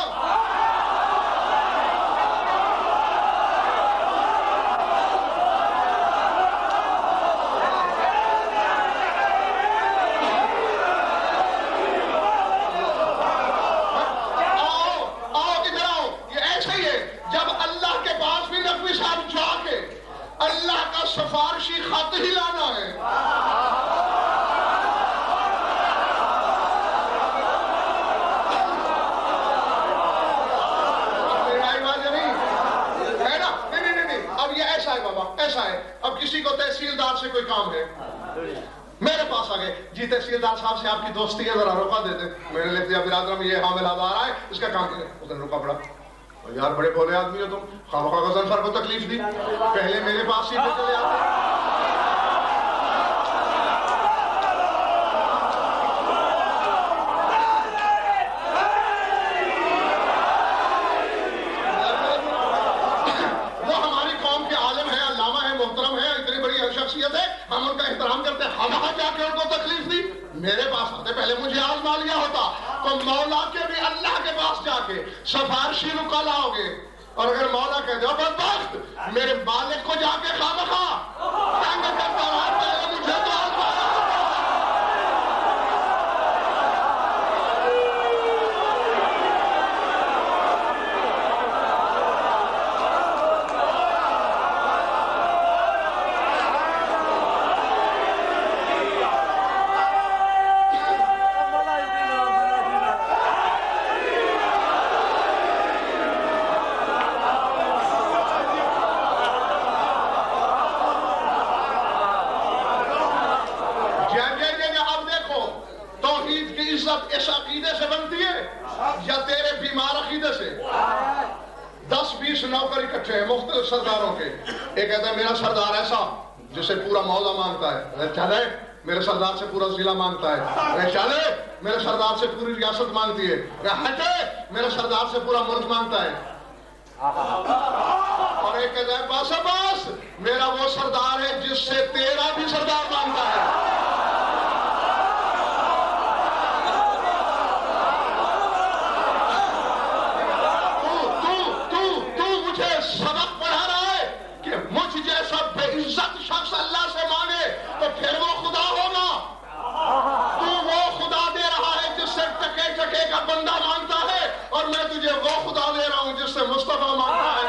اللہ کا سفارشی خط ہی لانا ہے. ہے نا؟ نہیں, اب یہ ایسا ہے بابا, ایسا ہے. اب کسی کو تحصیلدار سے کوئی کام ہے, میرے پاس آ گئے, جی تحصیلدار صاحب سے آپ کی دوستی ہے, ذرا روکا دے دیں. میں نے لکھ دیا برادرم یہ حامل آ رہا ہے, اس کا کام کریں. اس نے روکا پڑا. یار بڑے بھولے آدمی ہو تم, خواہ غضنفر کو تکلیف دی, پہلے میرے پاس ہی پہ چلے آتے. وہ ہماری قوم کے عالم ہیں, علامہ ہیں, محترم ہیں, اتنی بڑی شخصیت ہے, ہم ان کا احترام کرتے ہیں. ہم وہاں جا کے ان کو تکلیف دی, میرے پاس آتے, پہلے مجھے آزما لیا ہوتا. تو مولا کے بھی اللہ کے پاس جا کے سفارشی رکا لاؤ گے. اور اگر مولا کہہ دو بدبخت, میرے مالک کو جا کے خامخواہ تنگ کرتا رہا, پہلے مجھے تو آزمایا. اس عقیدے سے بنتی ہے یا تیرے بیمار عقیدے سے؟ 10-20 نوکر اکٹھے ہیں مختلف سرداروں کے. ایک کہتا ہے میرا سردار ایسا جسے پورا موضع مانگتا ہے, چلے میرے سردار سے پورا ضلع مانگتا ہے, چلے میرے سردار سے پوری ریاست مانگتی ہے, ہٹے میرے سردار سے پورا ملک مانگتا ہے. اور ایک کہتا ہے بس بس میرا وہ سردار ہے جس سے تیرا بھی سردار مانگتا ہے. سبق پڑھا رہا ہے کہ مجھ جیسا بے عزت شخص اللہ سے مانگے تو پھر وہ خدا ہوگا. تو وہ خدا دے رہا ہے جس سے ٹکے ٹکے کا بندہ مانگتا ہے, اور میں تجھے وہ خدا دے رہا ہوں جس سے مصطفیٰ مانگتا ہے.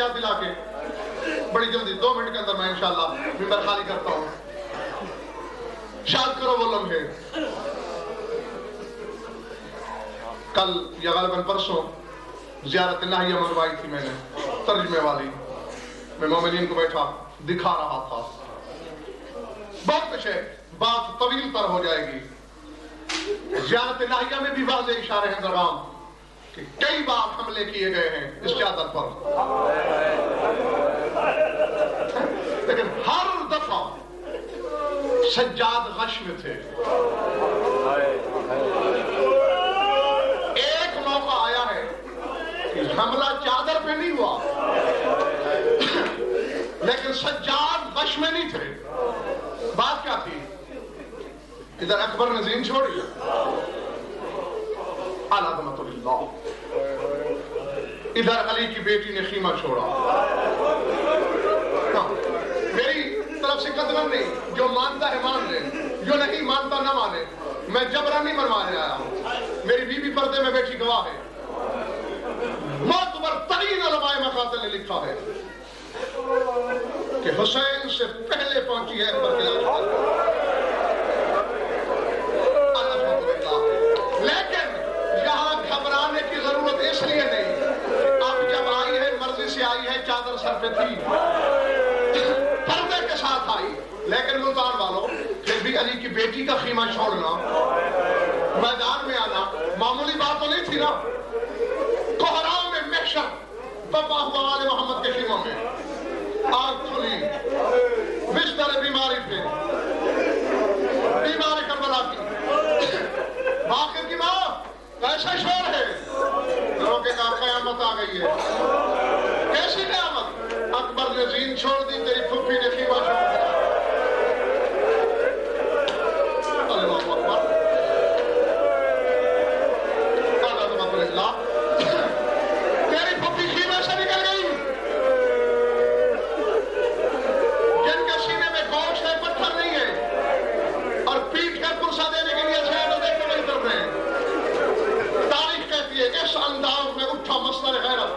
یاد دلا کے بڑی جلدی 2 منٹ کے اندر میں انشاءاللہ ممبر خالی کرتا ہوں. یاد کرو وہ لمحے. کل یا غالباً پرسوں زیارت الہیہ منوائی تھی میں نے ترجمے والی. میں مومنین کو بیٹھا دکھا رہا تھا. بہت کچھ ہے, بات طویل تر ہو جائے گی. زیارت الہیہ میں بھی واضح اشارے ہیں درام کہ کئی بار حملے کیے گئے ہیں اس چادر پر, لیکن ہر دفعہ سجاد غش میں تھے. ایک موقع آیا ہے کہ حملہ چادر پہ نہیں ہوا لیکن سجاد غش میں نہیں تھے. بات کیا تھی؟ ادھر اکبر نے زین چھوڑی, عظمت اللہ, ادھر علی کی بیٹی نے خیمہ چھوڑا. میری طرف سے قدر نہیں, جو مانتا ہے مان لے, جو نہیں مانتا نہ مانے. میں جبرا نہیں منوانے آیا ہوں. میری بیوی پردے میں بیٹھی گواہ ہے. معتبر ترین علماء مقاتل نے لکھا ہے کہ حسین سے پہلے پہنچی ہے اکبر کے لاش. لیکن یہاں گھبرانے کی ضرورت اس لیے نہیں, اب جب آئی ہے مرضی سے آئی ہے, چادر سر پہ تھی, پردے کے ساتھ آئی. لیکن ملتان والوں پھر بھی علی کی بیٹی کا خیمہ چھوڑنا, میدان میں آنا معمولی بات تو نہیں تھی نا. کوہراؤ میں محشر بپا ہوا آل محمد کے خیموں میں, آنکھ کھلی, بستر بیماری پہ, بیماری کربلا کی. باقر کی ماں کیسا شور ہے, لوگوں کے کہا قیامت آ گئی ہے. کیسی قیامت؟ اکبر نے زین چھوڑ دی, تیری پھپھی نے خیمہ چھوڑ دیا. اللہ اکبر, عظمت اللہ. تیری پھپھی خیمے سے نکل گئی. جن کے سینے میں گوشت ہے, پتھر نہیں ہے, اور پیٹ کا پرسا دینے کے لیے تاریخ کہتی ہے اس انداز میں اٹھا مصدر غیرت,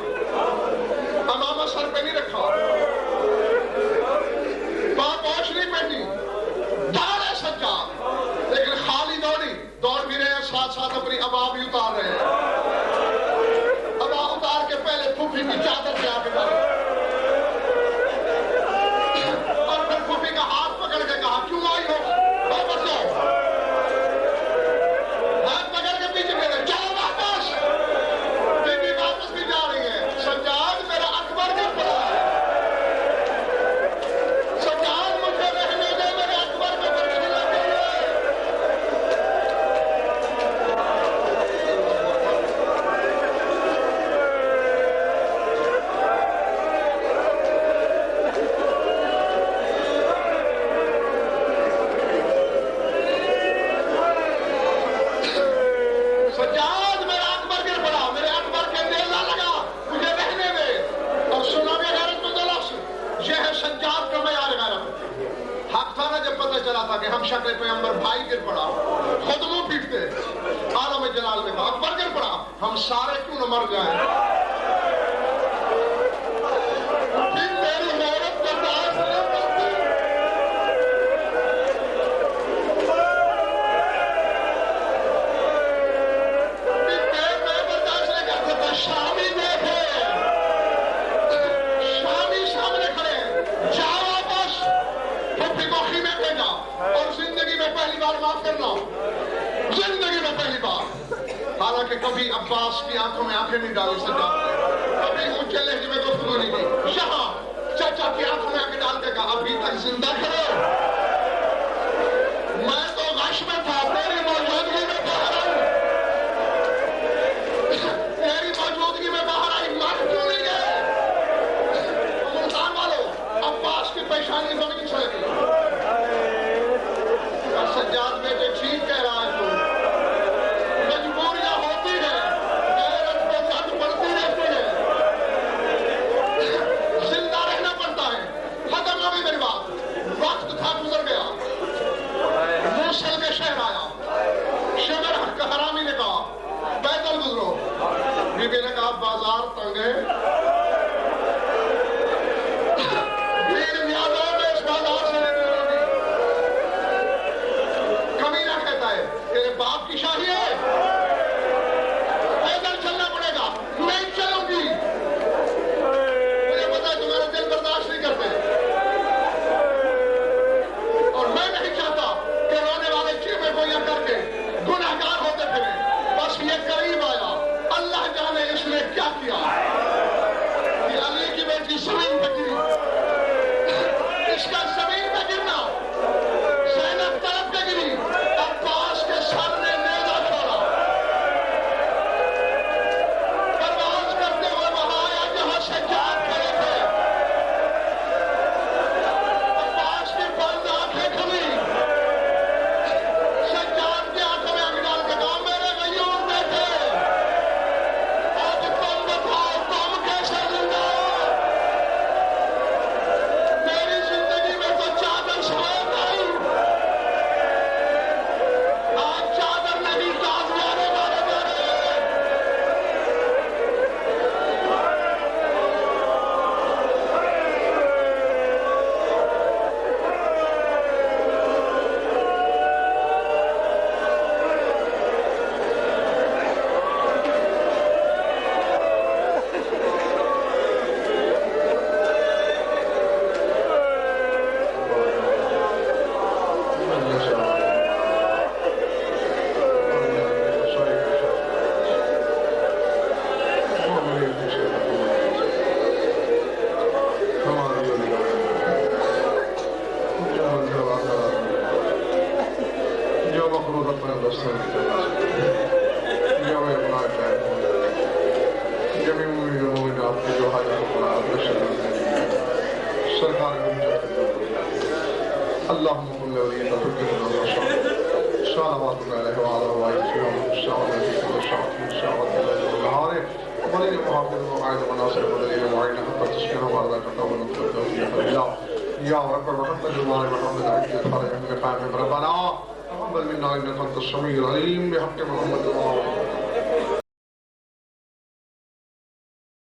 امامہ سر پہ نہیں رکھا, پاپوش نہیں پہنی, دارے سجاد, لیکن خالی دوڑ بھی رہے ہیں, ساتھ ساتھ اپنی ابا بھی اتار رہے ہیں. ابا اتار کے پہلے پھوپھی کی چادر پہ آ کے ڈالے, اور پھر پھوپھی کا ہاتھ پکڑ کے کہا کیوں آئی ہو, واپس جاؤ. ہاتھ پکڑ کے پیچھے گئے, چلو واپس. بیٹی واپس بھی جا رہی ہے. سجاد میرا اکبر کا پڑا ہے, سجاد مجھے رہنے دے, میرے اکبر کو بچنے لگے. کہ ہم شکل پیغمبر بھائی گر پڑا, خود منہ پیٹتے. عالم جلال نے کہا اکبر گر پڑا, ہم سارے کیوں نہ مر جائیں. پھر میری غیرت برداشت نہیں کرتی. پھر میں برداشت نہیں کرتا تھا. شامی دیکھے, شامی سامنے کھڑے, جاؤ واپس. پھپھی کو خیمے بھیجا, اور زندگی میں پہلی بار معاف کرنا, زندگی میں پہلی بار. حالانکہ کبھی عباس کی آنکھوں میں آنکھیں نہیں ڈالی سجاد نے, کبھی اونچے لہجے میں گفتگو نہیں کی. یہاں چچا کی آنکھوں میں آنکھیں ڈال کے کہا ابھی تک زندہ کرو, میں تو غش میں تھا, تیری موجودگی میں باہر آئی, تیری موجودگی میں باہر آئی, مر کیوں نہیں گئے. ملتان والوں, عباس کی پیشانی کو بھی چھوڑ دی. سجاد بیٹے ٹھیک کہہ رہا ہے, تو مجبوریاں ہوتی ہیں, غیرت کو سچ پڑتی رہتی کی زمین پہ گری، اس کا زمین پہ گرنا، زینب طرف پہ گری، عباس کے سر نے نیزہ چھوڑا، پرواز کرتے ہوئے وہاں آیا جہاں سجاد کھڑے تھے، عباس کی بند آنکھیں کھلی، سجاد کی آنکھوں میں آنکھ ڈال کے کہا میرے غیور بیٹے، اب تم بتاؤ تم کیسے زندہ ہو؟ میری زندگی میں تو چادر سمیت آئی، آج چادر نہیں تاج جانے والے میرے۔ جو مخلوق اپنے دستر جو میں اپنا چاہے جمعی مومنات کی جو حاجت قرآن بشرین سرکار اللہم کل ولیت فکرنا وشاہ صلوات اللہ علیہ وآلہ وآلہ شاعت ولي محافظ وقائد وناصر ودليل وعين حتى تسكنه وعلى كتاب ونطلق يا رب محمد الله محمد عجل الفرح من فهم ربنا تقبل منا انك انت السميع العليم بحق محمد الله